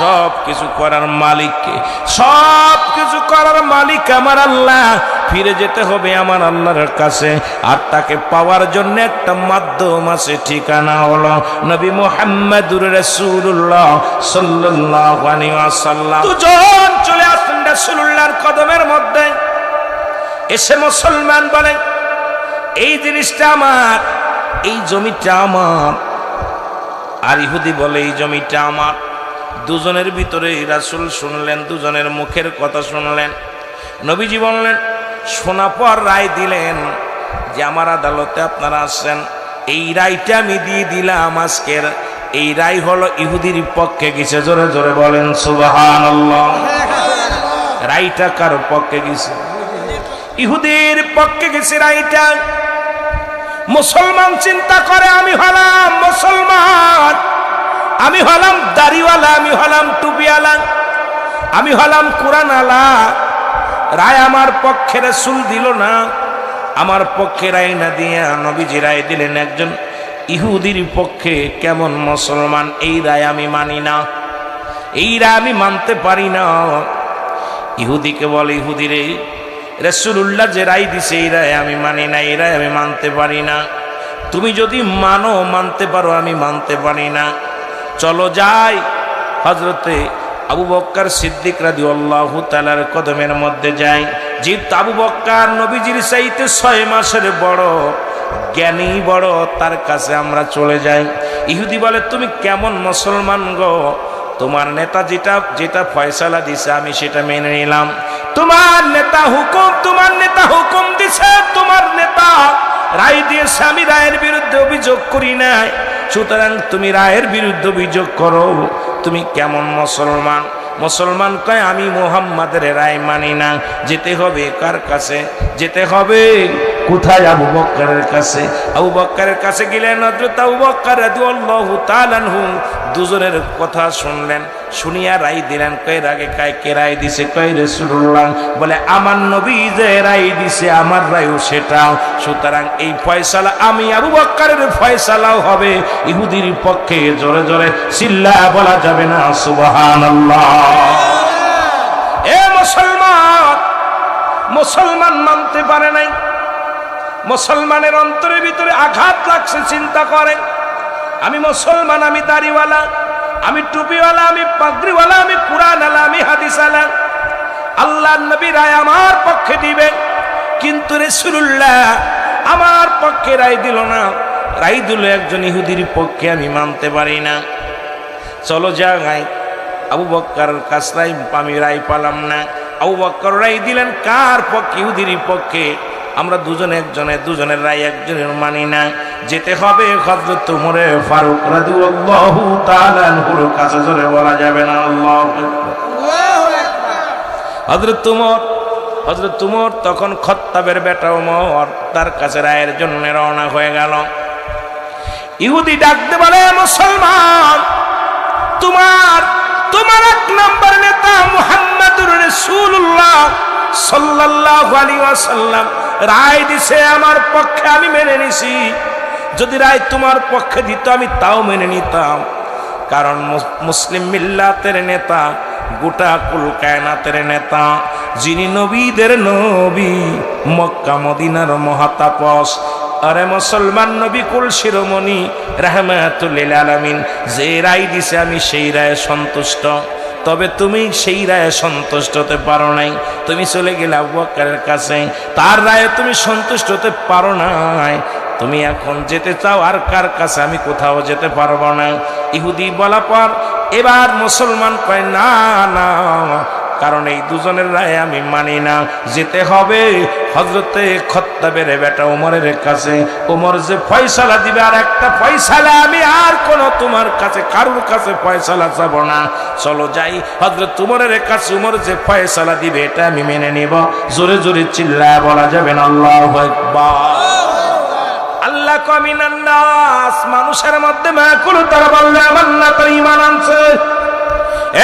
সব কিছু করার মালিক কে? সব কিছু করার মালিক আমার আল্লাহ। ফিরে যেতে হবে আমার আল্লাহর কাছে, আর তাকে পাওয়ার জন্য একটা মাধ্যম আছে, ঠিকানা হলো নবী মুহাম্মদুর রাসূলুল্লাহ সাল্লাল্লাহু আলাইহি ওয়াসাল্লাম। দুজন চলে আসলেন রাসূলুল্লাহর কদমের মধ্যে, এসে মুসলমান বলে এই জিনিসটা আমার, এই জমিটা আমার। আর ইহুদি বলে এই জমিটা আমার। দুজনের ভিতরে রাসূল শুনলেন, দুজনের মুখের কথা শুনলেন। নবীজি বললেন, শোনা পর রায় দিলেন যে আমার আদালতে আপনারা আসছেন, এই রায়টা আমি দিয়ে দিলাম আজকের। এই রায় হলো ইহুদির পক্ষে গেছে। জোরে জোরে বলেন সুবহানাল্লাহ। রায়টা কার পক্ষে গেছে? ইহুদির পক্ষে গেছে রায়টা। মুসলমান চিন্তা করে আমি হলাম মুসলমান, আমি হলাম দাড়িওয়ালা, আমি হলাম টুপিওয়ালা, আমি হলাম কোরআন আলা। রায় আমার পক্ষে রাসূল দিল না, আমার পক্ষে রায় না দিয়া নবীজি রায় দিলেন একজন ইহুদির পক্ষে। কেমন মুসলমান? এই রায় আমি মানি না, এই রায় আমি মানতে পারি না। ইহুদিকে বলে, ইহুদি রে, রাসূলুল্লাহ যে রায় দিছে এই রায় আমি মানি না, এই রায় আমি মানতে পারি না। তুমি যদি মানো, মানতে পারো, আমি মানতে পারি না। চলো যাই হযরতে আবু বকর সিদ্দিক রাদিয়াল্লাহু তাআলার কদমের মধ্যে যাই। যে আবু বকর নবীজির চাইতে 6 মাসের বড়, জ্ঞানী বড়, তার কাছে আমরা চলে যাই। ইহুদি বলে, তুমি কেমন মুসলমান গো? তোমার নেতা যেটা ফয়সালা দিছে আমি সেটা মেনে নিলাম। তোমার নেতা হুকুম দিছে, তোমার নেতা রায় দিয়েছে, আমি রায়ের বিরুদ্ধে অভিযোগ করি নাই। সুতরাং তুমি রায়ের বিরুদ্ধে অভিযোগ করো। তুমি কেমন মুসলমান? মুসলমান কয়, আমি মুহাম্মাদের রায় মানি না। যেতে হবে কার কাছে? যেতে হবে কোথায়? আবু বকরের কাছে। আবু বকরের কাছে গেলেন। হযরত আবু বকর রাদিয়াল্লাহু তাআলা আনহু দুজনের কথা শুনলেন, শুনিয়া রায় দিলেন। কয় আগে কে রায় দিছে? কয় রাসূলুল্লাহ। বলে আমার নবী যে রায় দিছে আমার রায়ও সেটাও। সুতরাং এই ফয়সালা আমি আবু বকরের ফয়সালাও হবে ইহুদির পক্ষে। জোরে জোরে চিল্লায়া বলা যাবে না সুবহানাল্লাহ। এ মুসলমান মানতে পারে নাই। মুসলমানের অন্তরের ভিতরে আঘাত লাগছে। চিন্তা করেন, আমি মুসলমান, আমি দাড়িওয়ালা, আমি টুপিওয়ালা, আমি পাগড়িওয়ালা, আমি কুরআন আলা, আমি হাদিস আলা। আল্লাহর নবী রায় আমার পক্ষে দিবেন, কিন্তু রাসূলুল্লাহ আমার পক্ষে রায় দিল না, রায় দিল একজন ইহুদির পক্ষে। আমি মানতে পারি না। চলো যাই। আবু বকর কাছে আমি রায় পালাম না। আবু বকর রায় দিলেন কার পক্ষে? ইহুদির পক্ষে। আমরা দুজনের রায় একজনের মানি না, যেতে হবে হযরত ওমর ফারুক রাদিয়াল্লাহু তাআলা আনহুর কাছে। জোরে বলা যাবে না আল্লাহু আকবার। হযরত ওমর তখন খাত্তাবের বেটা ওমর তার কাছে রায়ের জন্য রওনা হয়ে গেল। ইহুদি ডাকতে বলে, মুসলমান, তোমার এক নম্বর নেতা মুহাম্মাদুর রাসূলুল্লাহ সাল্লাল্লাহু আলাইহি ওয়াসাল্লাম রায় দিছে আমার পক্ষে, আমি মেনে নিছি। যদি রায় তোমার পক্ষে দিত আমি তাও মেনে নিতাম, কারণ মুসলিম মিল্লাতের নেতা, গোটা কুল কায়নাতের নেতা, যিনি নবীদের নবী, মক্কা মদিনার মহাতাপস, আরে মুসলমান নবী কুল শিরোমণি রাহমাতুল লিল আলামিন যে রায় দিছে আমি সেই রায়ে সন্তুষ্ট। তবে তুমি সেই রায়ে সন্তুষ্ট হতে পারো নাই, তুমি চলে গেলে আবু বকরের কাছে, তার রায়ে তুমি সন্তুষ্ট হতে পারো নাই, তুমি এখন যেতে চাও আর কার কাছে? আমি কোথাও যেতে পারবো না। ইহুদি বলা পর এবার মুসলমান কয়, না না, কারণ এই দুজনের রায় আমি মানি না, যেতে হবে হযরতে খাত্তাবের বেটা ওমরের কাছে। ওমর যে ফয়সালা দিবে, আর একটা ফয়সালা আমি আর কোন তোমার কাছে কারোর কাছে ফয়সালা চাব না, চলো যাই হযরত ওমরের কাছে। ওমর যে ফয়সালা দিবে এটা আমি মেনে নিব। জোরে জোরে চিল্লায় বলা যাবে না আল্লাহু আকবার। আল্লাহ কমিনান নাস, মানুষের মধ্যে মাকুল, তারা বললে আমার না তার ঈমান আনছে।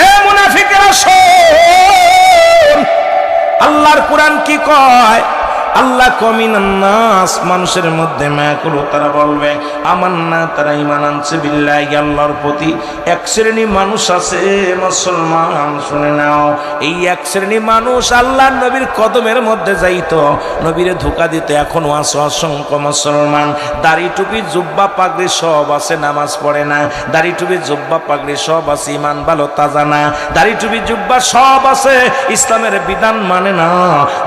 এ মুনাফিকরা শোন, আল্লাহর কোরআন কি কয়? আল্লাহ কমিনান নাস, মানুষের মধ্যে মাকুল, তারা বলবে আমান্না, তারা ঈমান আনছে বিল্লাহি, আল্লাহর প্রতি। এক শ্রেণী মানুষ আছে মুসলমান, শুনে নাও, এই এক শ্রেণী মানুষ আল্লাহর নবীর কদমের মধ্যে যাইতো, নবীরে ধোঁকা দিতে এখনো আছে অসংখ্য মুসলমান। দাড়ি টুপি জুব্বা পাগড়ি সব আছে, নামাজ পড়ে না। দাড়ি টুপি জুব্বা পাগড়ি সব আছে, ঈমান ভালো তাজা না। দাড়ি টুপি জুব্বা সব আছে, ইসলামের বিধান মানে না।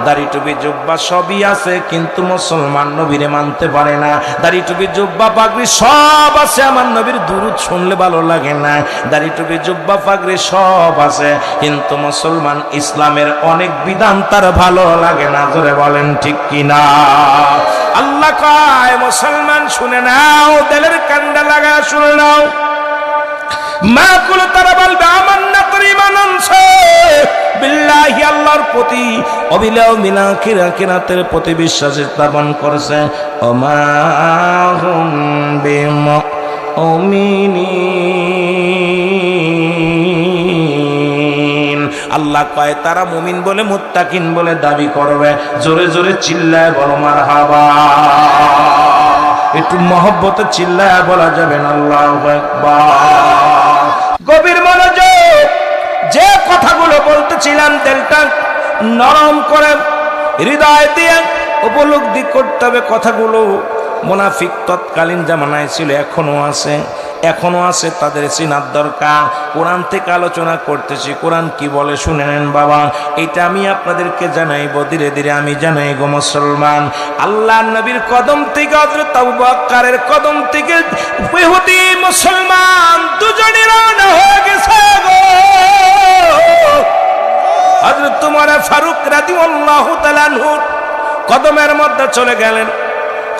দাড়ি টুপি জুব্বা সবই আছে, কিন্তু মুসলমান নবীরে মানতে পারে না। দাড়ি টুপি জুব্বা পাগড়ি সব আছে, আমার নবীর দুরূদ শুনলে ভালো লাগে না। দাড়ি টুপি জুব্বা পাগড়ি সব আছে, কিন্তু মুসলমান ইসলামের অনেক বিধান তার ভালো লাগে না। জোরে বলেন ঠিক কিনা? আল্লাহ কয়, মুসলমান শুনে নাও, দিলের কান্ডা লাগা শুনে নাও। মা কুল, তারা বলবে আমান্না, তোর ঈমান আনছে বিল্লাহি, আল্লাহর প্রতি, অবিলাও মিনা কিরাতের প্রতি বিশ্বাস স্থাপন করেছে। ওমা হুম বিমুমিনিন, আল্লাহ কয় তারা মুমিন বলে, মুত্তাকিন বলে দাবি করবে। জোরে জোরে চিল্লায় বলো মারহাবা। একটু মহব্বতে চিল্লায় বলা যাবে না আল্লাহু আকবার। গভীর মনোযোগ, যে কথাগুলো বলতেছিলাম দিলটা নরম করে হৃদয় দিয়ে উপলব্ধি করতে হবে কথাগুলো। মুনাফিক তৎকালীন জামানায় ছিল, এখনো আছে, তাদের চিনার দরকার। কোরআন থেকে আলোচনা করতেছি, কোরআন কি বলে শুনে নেন বাবা। এটা আমি আপনাদেরকে জানাইবো, ধীরে ধীরে আমি জানাই গো মুসলমান। আল্লাহ নবীর কদম থেকে, হযরত আবু বকরের কদম থেকে ইহুদি মুসলমান দুজনে রওনা হয়ে গেছে গো। হযরত ওমর ফারুক রাদিয়াল্লাহু তাআলা আনহু কদমের মধ্যে চলে গেলেন।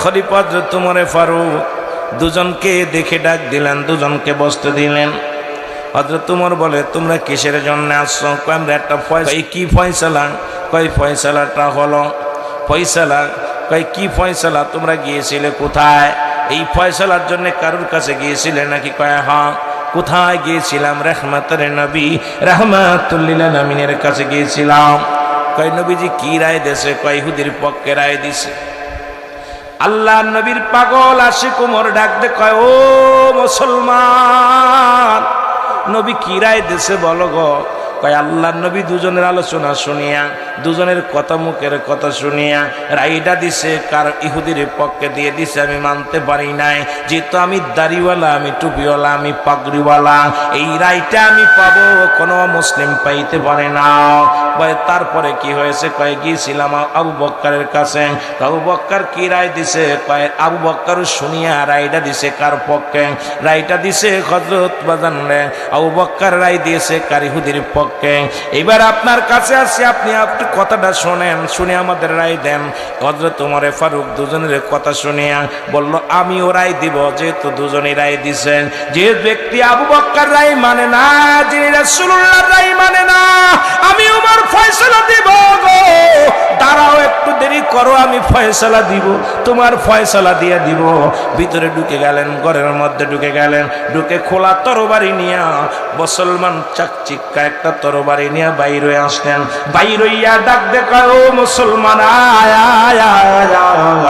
খলিফা হযরত ওমর ফারুক দুজনকে দেখে ডাক দিলেন, দুজনকে বসতে দিলেন। হযরত ওমর বলে, তোমরা কিসের জন্য আসছো? কয় আমরা একটা ফয়সালা। কি ফয়সালা? কয় ফয়সালাটা হলো ফয়সালা। কয় কি ফয়সালা? তোমরা গিয়েছিলে কোথায়? এই ফয়সালার জন্য কারোর কাছে গিয়েছিলে নাকি? কয় হ্যাঁ। কোথায় গিয়েছিলাম? রাহমাতুল নবী রাহমাতুল লিল আলামিনের কাছে গিয়েছিলাম। কয় নবীজি কি রায় দিয়েছে? কয় ইহুদির পক্ষে রায় দিছে। আল্লাহ নবীর পাগল আশিক ওমর ডাক দে, কয় ও মুসলমান, নবী কি রায় দিছে বলো গো। কয় আল্লাহ নবী দুজনের আলোচনা শুনিয়া, দুজনের কথা মুখের কথা শুনিয়া রায়টা দিছে কার? ইহুদির পক্ষে দিয়ে দিছে। আমি মানতে পারি নাই, যেহেতু আমি দাড়িওয়ালা, আমি টুপিওয়ালা, আমি পাগড়িওয়ালা, এই রায়টা আমি পাবো, কোনো মুসলিম পাইতে পারে না। তারপরে কি হয়েছে? কয় গিয়েছিলাম আবু বকরের কাছে। আবু বকর কি রায় দিছে? কয় আবু বকর শুনিয়া রায়টা দিছে কার পক্ষে? রায়টা দিছে হযরত বাজান রে, আবু বকর রায় দিয়েছে কার? ইহুদির পক্ষে। পক্ষে। এবার আপনার কাছে আসি, আপনি আপনি কথাটা শোনেন, শুনে আমাদের রায় দেন। হযরত ওমর ফারুক দুজনের কথা শুনিয়া বলল, আমিও রায় দিব, যেহেতু দুজনেই রায় দিছেন। যে ব্যক্তি আবু বকর রায় মানে না, যে রাসূলুল্লাহর রায় মানে না, আমি ওমর ফয়সালা দিব গো। দাঁড়াও, একটু দেরি করো, আমি ফয়সালা দিব, তোমার ফয়সালা দিয়ে দিব। ভিতরে ঢুকে গেলেন, ঘরের মধ্যে ঢুকে গেলেন, ঢুকে খোলা তরবারি নিয়া মুসলমান চাকচিক্কা একটা তরবারি নিয়ে বাইর হয়ে আসলেন। বাইর হইয়া ডাক দেখায়, ও মুসলমান, আয় আয় আয়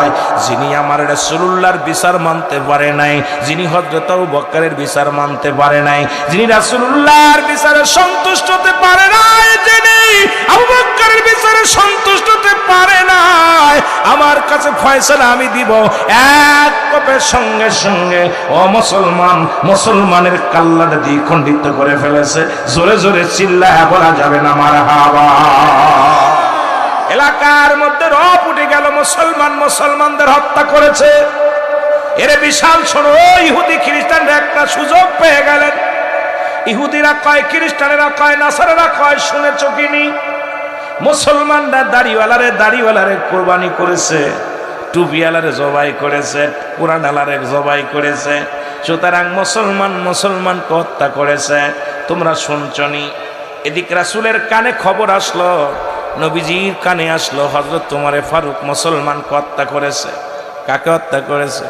আয়। যিনি আমার রাসূলুল্লাহর বিচার মানতে পারে নাই, যিনি হযরত আবু বকরের বিচার মানতে পারে নাই, যিনি রাসূলুল্লাহর বিচারে সন্তুষ্ট হতে পারে নাই, যিনি আবু বকরের বিচারে সন্তুষ্ট হতে পারে নাই, আমার কাছে ফয়সালা আমি দিব। এক কোপের সঙ্গে সঙ্গে ও মুসলমান, মুসলমানের কাল্লাটা দ্বিখণ্ডিত করে ফেলেছে। জোরে জোরে চিল্লায়া বলা যাবে না মারহাবা। এলাকার মধ্যে রব উঠে গেল, মুসলমান মুসলমানদের হত্যা করেছে। এর বিশাল শোনো, ইহুদি খ্রিস্টানরা একটা সুযোগ পেয়ে গেলেন। ইহুদিরা কয়, খ্রিস্টানেরা কয়, নাসারারা কয়, শুনেছ কিনি? মুসলমানরা দাড়িওয়ালারে কোরবানি করেছে, টুপিওয়ালারে জবাই করেছে, কোরআনওয়ালারে জবাই করেছে। সুতরাং মুসলমানকে হত্যা করেছে। তোমরা শুনছনি? এদিক রাসূলের কানে খবর আসলো, নবীজির কানে আসলো, হযরত ওমর ফারুক মুসলমানকে হত্যা করেছে। কাকে হত্যা করেছে?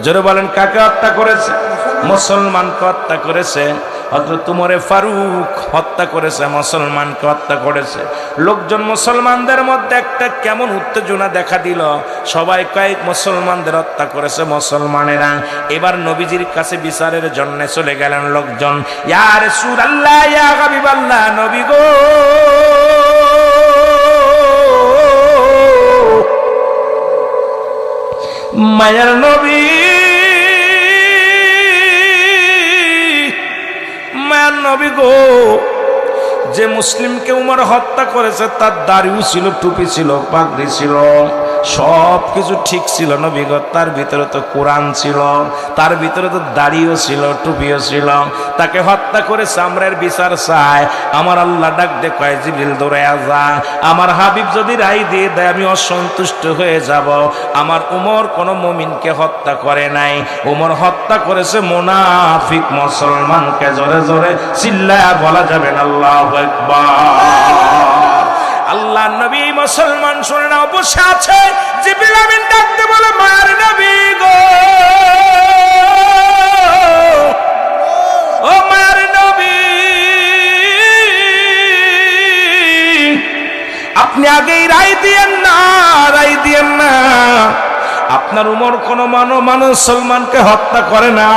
জোরে বলেন, কাকে হত্যা করেছে? মুসলমানকে হত্যা করেছে। হযরত ওমর ফারুক হত্যা করেছে, মুসলমানকে হত্যা করেছে। লোকজন, মুসলমানদের মধ্যে একটা কেমন উত্তেজনা দেখা দিল। সবাই কয়েক মুসলমানদের হত্যা করেছে মুসলমানেরা। এবার নবীজির কাছে বিচারের জন্য চলে গেলেন লোকজন। ইয়া রাসূলুল্লাহ, ইয়া হাবিবাল্লাহ, নবী গো, মায়ার নবী, মায়ার নবী গো, যে মুসলিমকে উমর হত্যা করেছে তার দাড়িও ছিল, টুপি ছিল, পাগড়ি ছিল, সব কিছু ঠিক ছিল নবী গো। তার ভিতরে তো কোরআন ছিল, তার ভিতরে তো দাড়িও ছিল, টুপিও ছিল। তাকে হত্যা করেছে, আমরা এর বিচার চাই। আমার আল্লাহ ডাক দে কয়, জিবরিল দৌড়ায়া যা, আমার হাবিব যদি রায় দিয়ে দেয় আমি অসন্তুষ্ট হয়ে যাব। আমার উমর কোন মুমিনকে হত্যা করে নাই, উমর হত্যা করেছে মুনাফিক মুসলমানকে। জোরে জোরে চিল্লায়া বলা যাবে না আল্লাহু আকবার। আল্লাহ নবী মুসলমান শুনে না, বসে আছে। জিবরিল আমিন ডাকতে বলে, মায়ার নবী গো, ও মায়ার নবী, আপনি আগেই রায় দিয়েন না, রায় দিয়েন না। আপনার উমর কোন মুসলমানকে হত্যা করে না।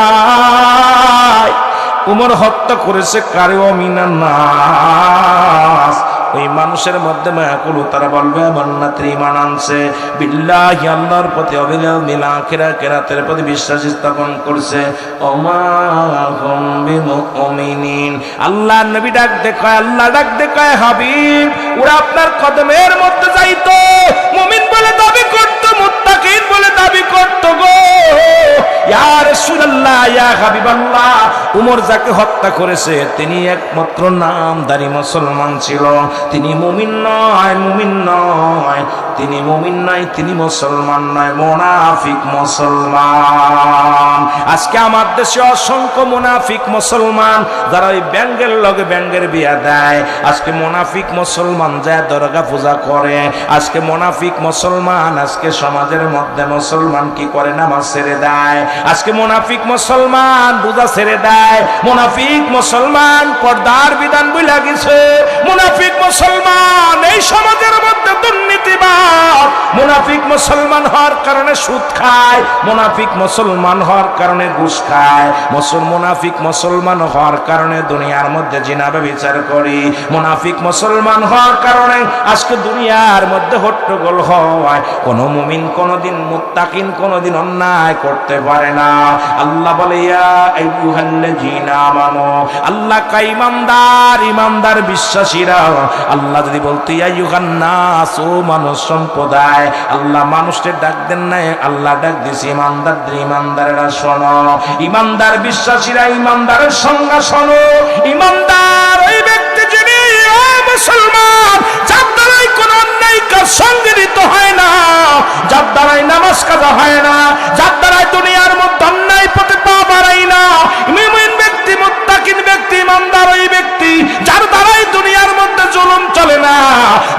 উমর হত্যা করেছে কারে? মিনান নাস, ওই মানুষের মধ্যে মায়াকুল, তারা বলবে মান্নাতের ঈমান আনছে, বিল্লাহি, আল্লাহর প্রতি, অবিল আখিরা, কিরাতের প্রতি বিশ্বাস স্থাপন করছে। ওমা হুম বিমুমিনিন। আল্লাহ নবী ডাক দেখায়, আল্লাহ ডাক দেখায়, হাবিব, ওরা আপনার কদমের মধ্যে যাইতো, মুমিন বলে দাবি করতো, মুত্তাকিন বলে দাবি করতো গো। ইয়া রাসূলুল্লাহ, ইয়া হাবিবাল্লাহ, উমর যাকে হত্যা করেছে তিনি একমাত্র নামধারী মুসলমান ছিল। তিনি মুমিন নয়, মুমিন নয়, তিনি মুমিন নয়, তিনি মুসলমান নয়, মুনাফিক মুসলমান। আজকে আমার দেশে অসংখ্য মুনাফিক মুসলমান, যারা ওই ব্যাঙ্গের লগে ব্যাঙ্গের বিয়া দেয়। আজকে মুনাফিক মুসলমান যায় দরগা পূজা করে। আজকে মুনাফিক মুসলমান, আজকে সমাজের মধ্যে মুসলমান কি করে? নামাজ ছেড়ে দেয়। আজকে মুনাফিক মুসলমান রোজা ছেড়ে দেয়। মুনাফিক মুসলমান পর্দার বিধান ভুলে গেছে। মুনাফিক মুসলমান এই সমাজের মধ্যে দুর্নীতিবাদ। মুনাফিক মুসলমান হওয়ার কারণে সুদ খায়, মুনাফিক মুসলমান হওয়ার কারণে ঘুষ খায়, মুনাফিক মুসলমান হওয়ার কারণে দুনিয়ার মধ্যে জিনা ব্যভিচার করি, মুনাফিক মুসলমান হওয়ার কারণে আজকে দুনিয়ার মধ্যে হট্টগোল হয়। কোন মুমিন কোনদিন, মুত্তাকিন কোনদিন অন্যায় করতে পারে না। আল্লাহ বলে, ইয়া আইয়ুহাল্লাযীনা আমানু, আল্লাহ কা ইমানদার, ইমানদার বিশ্বাসীরা। আল্লাহ যদি বলতো ইয়া আইয়ুহান নাস, ও মানুষ সম্প্রদায়, আল্লাহ মানুষকে ডাক দেন নাই, আল্লাহ ডাক দিয়েছে ইমানদারদের। ইমানদারেরা শোনো, ইমানদার বিশ্বাসীরা, ইমানদারের সংজ্ঞা শোনো। ইমানদার ওই ব্যক্তি যিনি মুসলমান, যার দ্বারাই কোনো অন্যায় কাজ সংগঠিত হয় না, যার দ্বারাই নামাজ কাজা হয় না, যার দ্বারাই দুনিয়ার মধ্যে অন্যায় পথে পা বাড়াই না, মুমিন ব্যক্তি, মুত্তাকিন ব্যক্তি, ইমানদার ওই ব্যক্তি যার দ্বারাই দুনিয়ার মধ্যে জুলুম চলে না,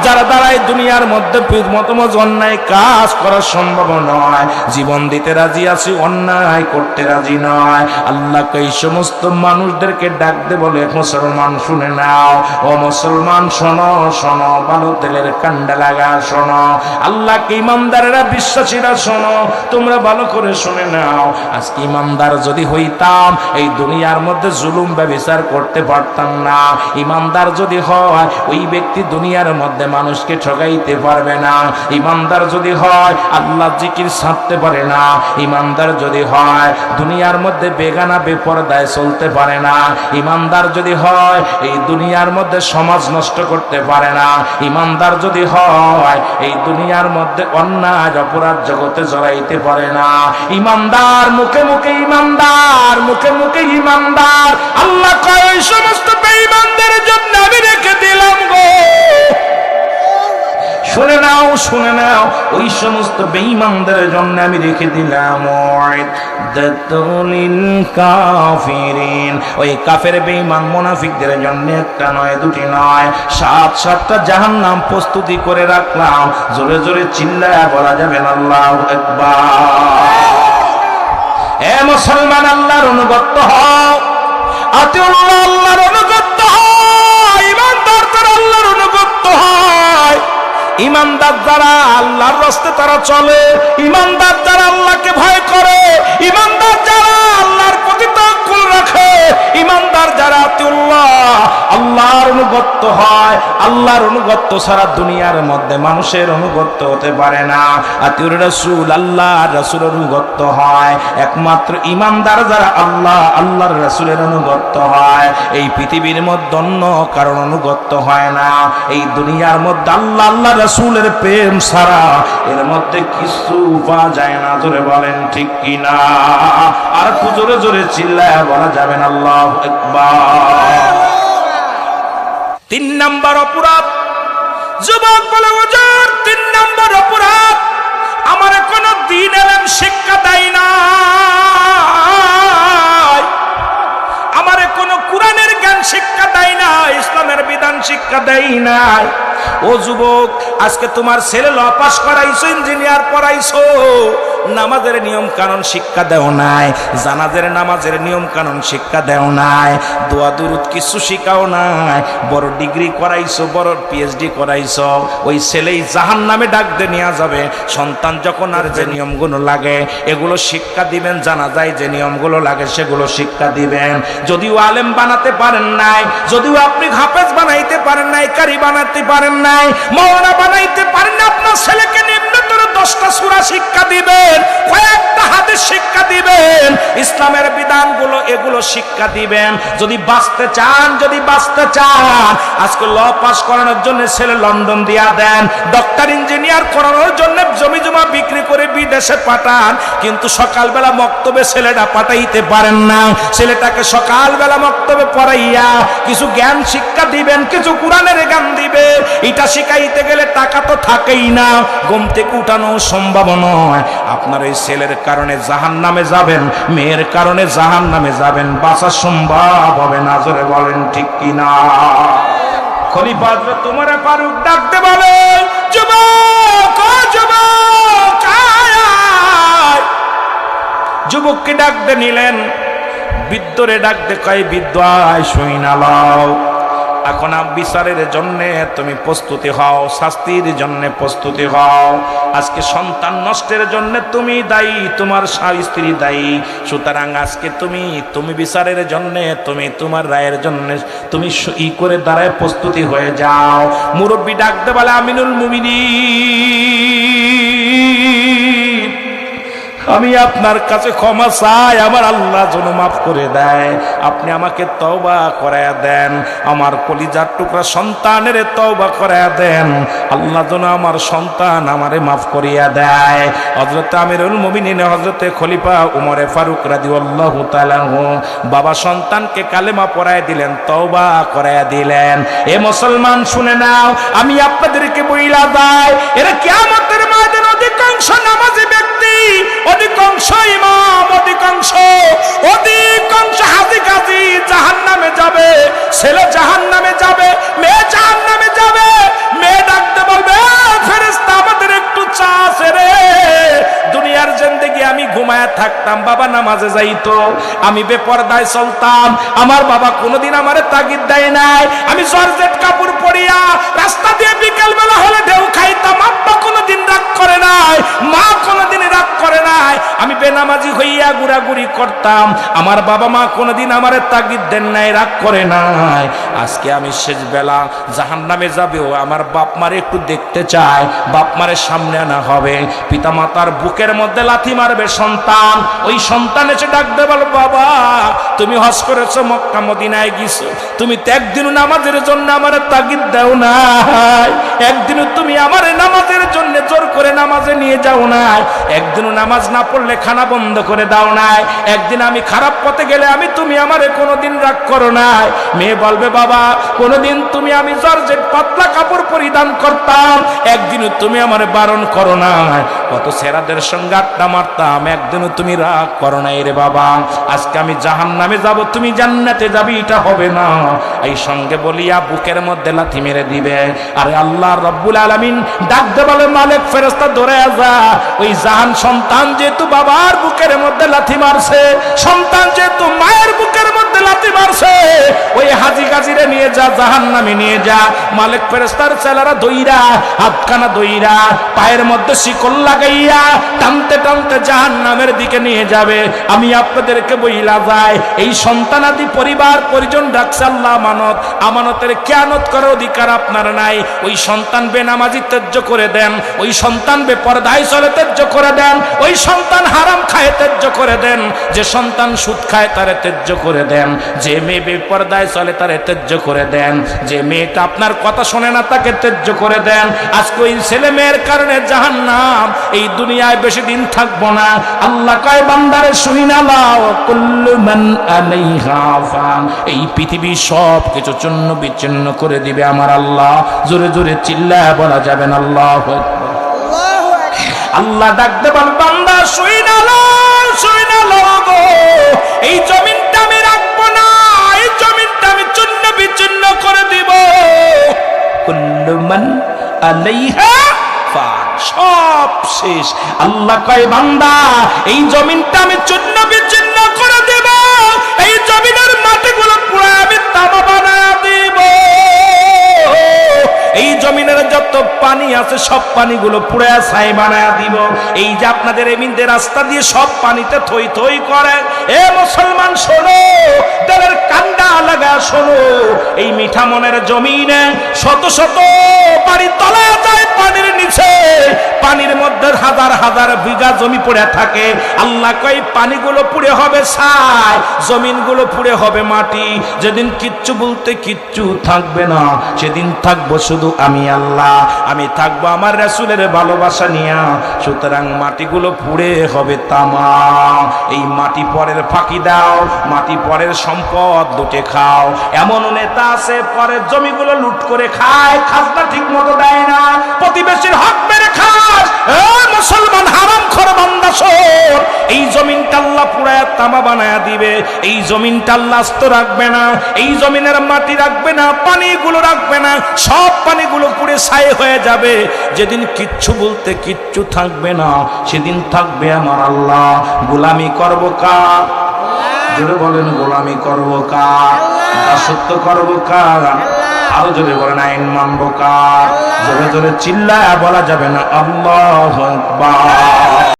যার দ্বারাই দুনিয়ার মধ্যে মতমজ অন্যায় কাজ করা সম্ভব নয়, জীবন দিতে রাজি আছি, অন্যায় করতে রাজি নয়। আল্লাহকে এই সমস্ত মানুষদেরকে ডাকতে বলে, মুসলমান শুনে নাও, ও মুসলমান শোনো, শোনো, ভালো তেলের কান্ডা লাগা শোনো, আল্লাহকে ইমানদারেরা, বিশ্বাসীরা শোনো, তোমরা ভালো করে শুনে নাও। আজকে ইমানদার যদি হইতাম এই দুনিয়ার মধ্যে জুলুম ব্যভিচার করতে পারতাম না। ইমানদার যদি হয় ওই ব্যক্তি দুনিয়ার মধ্যে মানুষকে ঠকাইতে পারবে না। ইমানদার যদি হয় আল্লাহ জিকির ছাড়তে পারে না। ইমানদার যদি হয় দুনিয়ার মধ্যে বেগানা বেপরদায় চলতে পারে না। ইমানদার যদি হয় এই দুনিয়ার মধ্যে সমাজ নষ্ট করতে পারে না। ইমানদার যদি হয় এই দুনিয়ার মধ্যে অন্যায় অপরাধ জগতে জড়াইতে পারে না। ইমানদার মুখে মুখে ইমানদার, মুখে মুখে ইমানদার। আল্লাহ কয় ওই সমস্ত বেঈমানদের জন্য আমি রেখে দিলাম গো। শুনে নাও, শুনে নাও, ওই সমস্ত বেঈমানদের জন্য আমি রেখে দিলাম কাফিরিন, ওই কাফের বেঈমান মুনাফিকদের জন্য একটা নয়, দুটি নয়, 7-7টা জাহান্নাম প্রস্তুতি করে রাখলাম। জোরে জোরে চিল্লায়া বলা যাবে না আল্লাহু আকবার। এ মুসলমান, আল্লাহর অনুগত হও, আতিউল্লাহ, আল্লাহর অনুগত হও। ইমানদার তারা আল্লাহর অনুগত হয়। ইমানদার যারা আল্লাহর রাস্তে তারা চলে, ইমানদার যারা আল্লাহকে ভয় করে, ইমানদার যারা আল্লাহর প্রতি তাওয়াক্কুল রাখে, ইমানদার যারা আতিউল্লাহ, আল্লাহর অনুগত হয়। আল্লাহর অনুগত সারা দুনিয়ার মধ্যে মানুষের অনুগত হতে পারে না। আতিউর রাসূল, আল্লাহর রাসূলের অনুগত হয়। একমাত্র ইমানদার যারা আল্লাহ, আল্লাহর রাসূলের অনুগত হয়। এই পৃথিবীর মধ্যে অন্য কারণ অনুগত হয় না। এই দুনিয়ার মধ্যে আল্লাহ, আল্লাহ রাসূলের প্রেম ছাড়া এর মধ্যে কিছু পাওয়া যায় না। জোরে বলেন ঠিক কিনা? আর একটু জোরে জোরে চিল্লায়া বলা যাবেন আল্লাহু আকবার। 3 নাম্বার অপরাধ, যুবক বলে হুজুর 3 নাম্বার অপরাধ, আমার কোন দিন এলেম শিক্ষা দেয় না, আমারে কোন কোরআনের জ্ঞান শিক্ষা দেয় না, ইসলামের বিধান শিক্ষা দেয় না। ও যুবক, আজকে তোমার ছেলে ল পাস করাইছো, ইঞ্জিনিয়ার পড়াইছো, নামাজের নিয়ম কানুন শিক্ষা দেও নাই, জানাজের নামাজের নিয়ম কানুন শিক্ষা দেও নাই, দোয়া দুরুদ কিছু শিখাও নাই, বড় ডিগ্রি করাইছো, বড় পিএইচডি করাইছো, ওই ছেলেই জাহান্নামে ডাক দিয়ে নিয়ে যাবে। সন্তান যখন আর যে নিয়মগুলো লাগে এগুলো শিক্ষা দিবেন, জানা যায় যে নিয়মগুলো লাগে সেগুলো শিক্ষা দিবেন। যদিও আলেম বানাতে পারেন নাই, যদিও আপনি হাফেজ বানাইতে পারেন নাই, কারি বানাতে পারেন নাই, মাওলানা বানাইতে পারেন না, আপনার ছেলেকে নিম্নতর 10টা সূরা শিক্ষা দিবেন, কয়েকটা হাদিস শিক্ষা দিবেন, ইসলামের বিধানগুলো এগুলো শিক্ষা দিবেন। যদি বাঁচতে চান, যদি বাঁচতে চান, আজকে ল পাস করানোর জন্য ছেলে লন্ডন দিয়া দেন, ডক্টর ইঞ্জিনিয়ার করানোর জন্য জমি জমা বিক্রি করে বিদেশে পাঠান, কিন্তু সকালবেলা মক্তবে ছেলেটা পাঠাইতে পারেন না। ছেলেটাকে সকালবেলা মক্তবে পড়াইয়া কিছু জ্ঞান শিক্ষা দিবেন, কিছু কোরআনের জ্ঞান দিবে। এটা শিখাইতে গেলে টাকা তো থাকেই না, ঘুম থেকে উঠানো সম্ভব নয়। আপনার এই ছেলের কারণে জাহান্নামে যাবেন, মেয়ের কারণে জাহান্নামে যাবেন, বাঁচা সম্ভব হবে না। জোরে বলেন ঠিক কিনা? খলিফা হযরত ওমর ফারুক ডাকতে বলে, যুবক, ও যুবক, আয়। যুবককে ডাকতে নিলেন, বৃদ্ধরে ডাকতে কয়, বৃদ্ধ আয়, শুইনা লও। এখন বিচারের জন্য তুমি প্রস্তুতি হও, শাস্তির জন্য প্রস্তুতি হও। আজকে সন্তান নষ্টের জন্য তুমি দায়ী, তোমার স্ত্রী দায়ী। সুতরাং আজকে তুমি বিচারের জন্য, তুমি তোমার রায়ের জন্য তুমি ই করে দাঁড়ায় প্রস্তুতি হয়ে যাও। মুরব্বী ডাকতে বলে, আমিনুল মুমিনিন, আমি আপনার কাছে ক্ষমা চাই, আমার আল্লাহ যেন মাফ করে দেয়। আপনি আমাকে তওবা করায়া দেন, আমার কলিজার টুকরা সন্তানের তওবা করায়া দেন। আল্লাহ যেন আমার সন্তান আমারে মাফ করিয়া দেয়। হযরত আমিরুল মুমিনিন হযরত খলিফা উমরে ফারুক রাদিয়াল্লাহু তাআলা বাবা সন্তানকে কালেমা পড়ায় দিলেন, তওবা করায়া দিলেন। এ মুসলমান শুনে নাও, আমি আপনাদেরকে বইলা যাই, এরা কিয়ামতের ময়দানে অধিকাংশ নামাজি ব্যক্তি, অধিকাংশ ইমাম, অধিকাংশ হাজি গাজী জাহান্নামে যাবে। ছেলে জাহান্নামে যাবে, মেয়ে জাহান্নামে যাবে। মেয়ে ডাকতে বলবে, ফেরেশতা আমাদের একটু চা আছে রে। দুনিয়ার জিন্দেগি আমি ঘুমায়া থাকতাম, বাবা নামাজে যাইতো, আমি বেপরদায় চলতাম, আমার বাবা কোনোদিন আমারে তাগিদ দেয় নাই। আমি জর্জেট কাপড় পরিয়া রাস্তা দিয়ে বিকেল বেলা হলে ঢেউ খাইতাম, আব্বা কোনোদিন রাগ করে নাই, মা কোনোদিন রাগ করে নাই। আমি বেনামাজি হইয়া ঘুরাঘুরি করতাম, আমার বাবা মা কোনোদিন আমারে তাগিদ দেন নাই, রাগ করে নাই। আজকে আমি শেষ বেলা জাহান্নামে যাবেও আমার বাপ মারে একটু দেখতে চাই, বাপ মারের সামনে আনা হবে। পিতা মাতার বুকের মধ্যে লাথি মারবে সন্তান, ওই সন্তান এসে ডাকতে বল, বাবা তুমি হজ করেছো, মক্কা মদিনায় গেছো, তুমি তো একদিনও নামাজের জন্য আমার তাগিদ দাও নাই, একদিনও তুমি আমার নামাজের জন্য জোর করে নামাজে নিয়ে যাও নাই, একদিনও নামাজ না পড়লে খানা বন্ধ করে দাও নাই, একদিন আমি খারাপ পথে গেলে তুমি আমারে কোনোদিন রাগ করো নাই। মেয়ে বলবে, বাবা কোনোদিন তুমি আমি জর্জেট পাতলা কাপড় পরিধান করতাম, একদিনও তুমি আমারে বারণ করো নাই। কত সেরাদের সঙ্গে আড্ডা মারতাম, একদিনও তুমি রাগ করো নাই রে বাবা। আজকে আমি জাহান্নামে যাব, তুমি জান্নাতে যাবি, এটা হবে না। এই সঙ্গে বলিয়া বুকের মধ্যে লাথি মেরে দিবে। আরে আল্লাহ রব্বুল আলামিন ডাকতে বলে, মালিক ফেরেশতা ধরে যা, ওই জাহান সন্তান যেহেতু বাবার বুকের মধ্যে লাথি মারছে, সন্তান যেহেতু মায়ের বুকের মধ্যে লাথি মারছে, ওই হাজি গাজিরে নিয়ে যা, জাহান্নামে নিয়ে যা। মালিক ফেরেশতার ছেলেরা দইরা, হাতখানা দইরা, পায়ের মধ্যে শিকল লাগাইয়া টানতে টানতে জাহান্নামের দিকে নিয়ে যাবে। আমি আপনাদেরকে বইলা যাই, এই সন্তানাদি পরিবার পরিজন ডাকছে আল্লাহ আমানত, আমানতের খেয়ানত করার অধিকার আপনার নাই। ওই সন্তান বেনামাজি ত্যায্য করে দেন, ওই সন্তান বেপরদায় চলে ত্যায্য করে দেন, ওই সন্তান হারাম খায় ত্যায্য করে দেন, যে সন্তান সুদ খায় তারে ত্যায্য করে দেন, যে মেয়ে বেপরদায় চলে তারে ত্যায্য করে দেন, যে মেয়েটা আপনার কথা শোনে না তাকে ত্যায্য করে দেন। আজকে ওই ছেলে মেয়ের কারণে জাহান্নাম, এই দুনিয়ায় বেশি দিন থাকবো না। আল্লাহ কয়, বান্দারে শুইনা লাও, কুল্লু মান আলাইহা ফান, এই পৃথিবী সব কিছু চূর্ণ বিচ্ছিন্ন করে দিবে আমার আল্লাহ। জোরে জোরে চিল্লায় বলা যাবেন আল্লাহু আকবার। আল্লাহ ডাকতে বল, বান্দা শুইনা লাও গো, এই জমিনটা আমি রাখবো না, এই জমিনটা আমি চূর্ণ বিচ্ছিন্ন করে দিব। কুল্লু মান আলাইহা ফান, সব শেষ। আল্লাহ কয়, বান্দা এই জমিনটা আমি চূর্ণ বিচ্ছিন্ন করে দেব, এই জমিনের মাটিগুলো পুরো আমি তামা বানায় দিব, এই জমিনের যত পানি আছে সব পানিগুলো পুড়ে ছাই বানায় দিব। এই যে আপনাদের এমিনদের রাস্তা দিয়ে সব পানিতে থই থই করে, এ মুসলমান শোনো, তেলের কান্ডা লাগা শোনো, এই মিঠা মনের জমিনে শত শত বাড়ি তলা যায় পানির নিচে, পানির মধ্যে হাজার হাজার বিঘা জমি পড়ে থাকে। আল্লাহ কই, পানিগুলো পুড়ে হবে ছাই, জমিনগুলো পুড়ে হবে মাটি। যেদিন কিচ্ছু বলতে কিচ্ছু থাকবে না, সেদিন থাকবো শুধু আমি আল্লাহ, আমি থাকবো আমার রাসূলের ভালোবাসা নিয়া। সুতরাং মাটিগুলো পুড়ে হবে তামা। এই মাটি পরের ফাঁকি দাও, মাটি পরের সম্পদ লুটে খাও। এমন নেতা আছে পরের জমিগুলো লুট করে খায়, খাজনা ঠিক মতো দেয় না, প্রতিবেশীর হক মেরে খাস। মুসলমান হারামখোর বান্দা শোন, এই জমিনটা আল্লাহ পুরায়া তামা বানায়া দিবে, এই জমিনটা আল্লাহ আস্ত রাখবে না, এই জমিনের মাটি রাখবে না, পানিগুলো রাখবে না, সব পানিগুলো পুড়ে ছাই হয়ে যাবে। যেদিন কিচ্ছু বলতে কিচ্ছু থাকবে না, সেদিন থাকবে আমার আল্লাহ। গোলামি করবো কার? জোরে বলেন, গোলামি করবো কার? দাসত্ব করবো কার? আরো জোরে বলেন, আইন মানবো কার? জোরে জোরে চিল্লায়া বলা যাবে না আল্লাহু আকবার।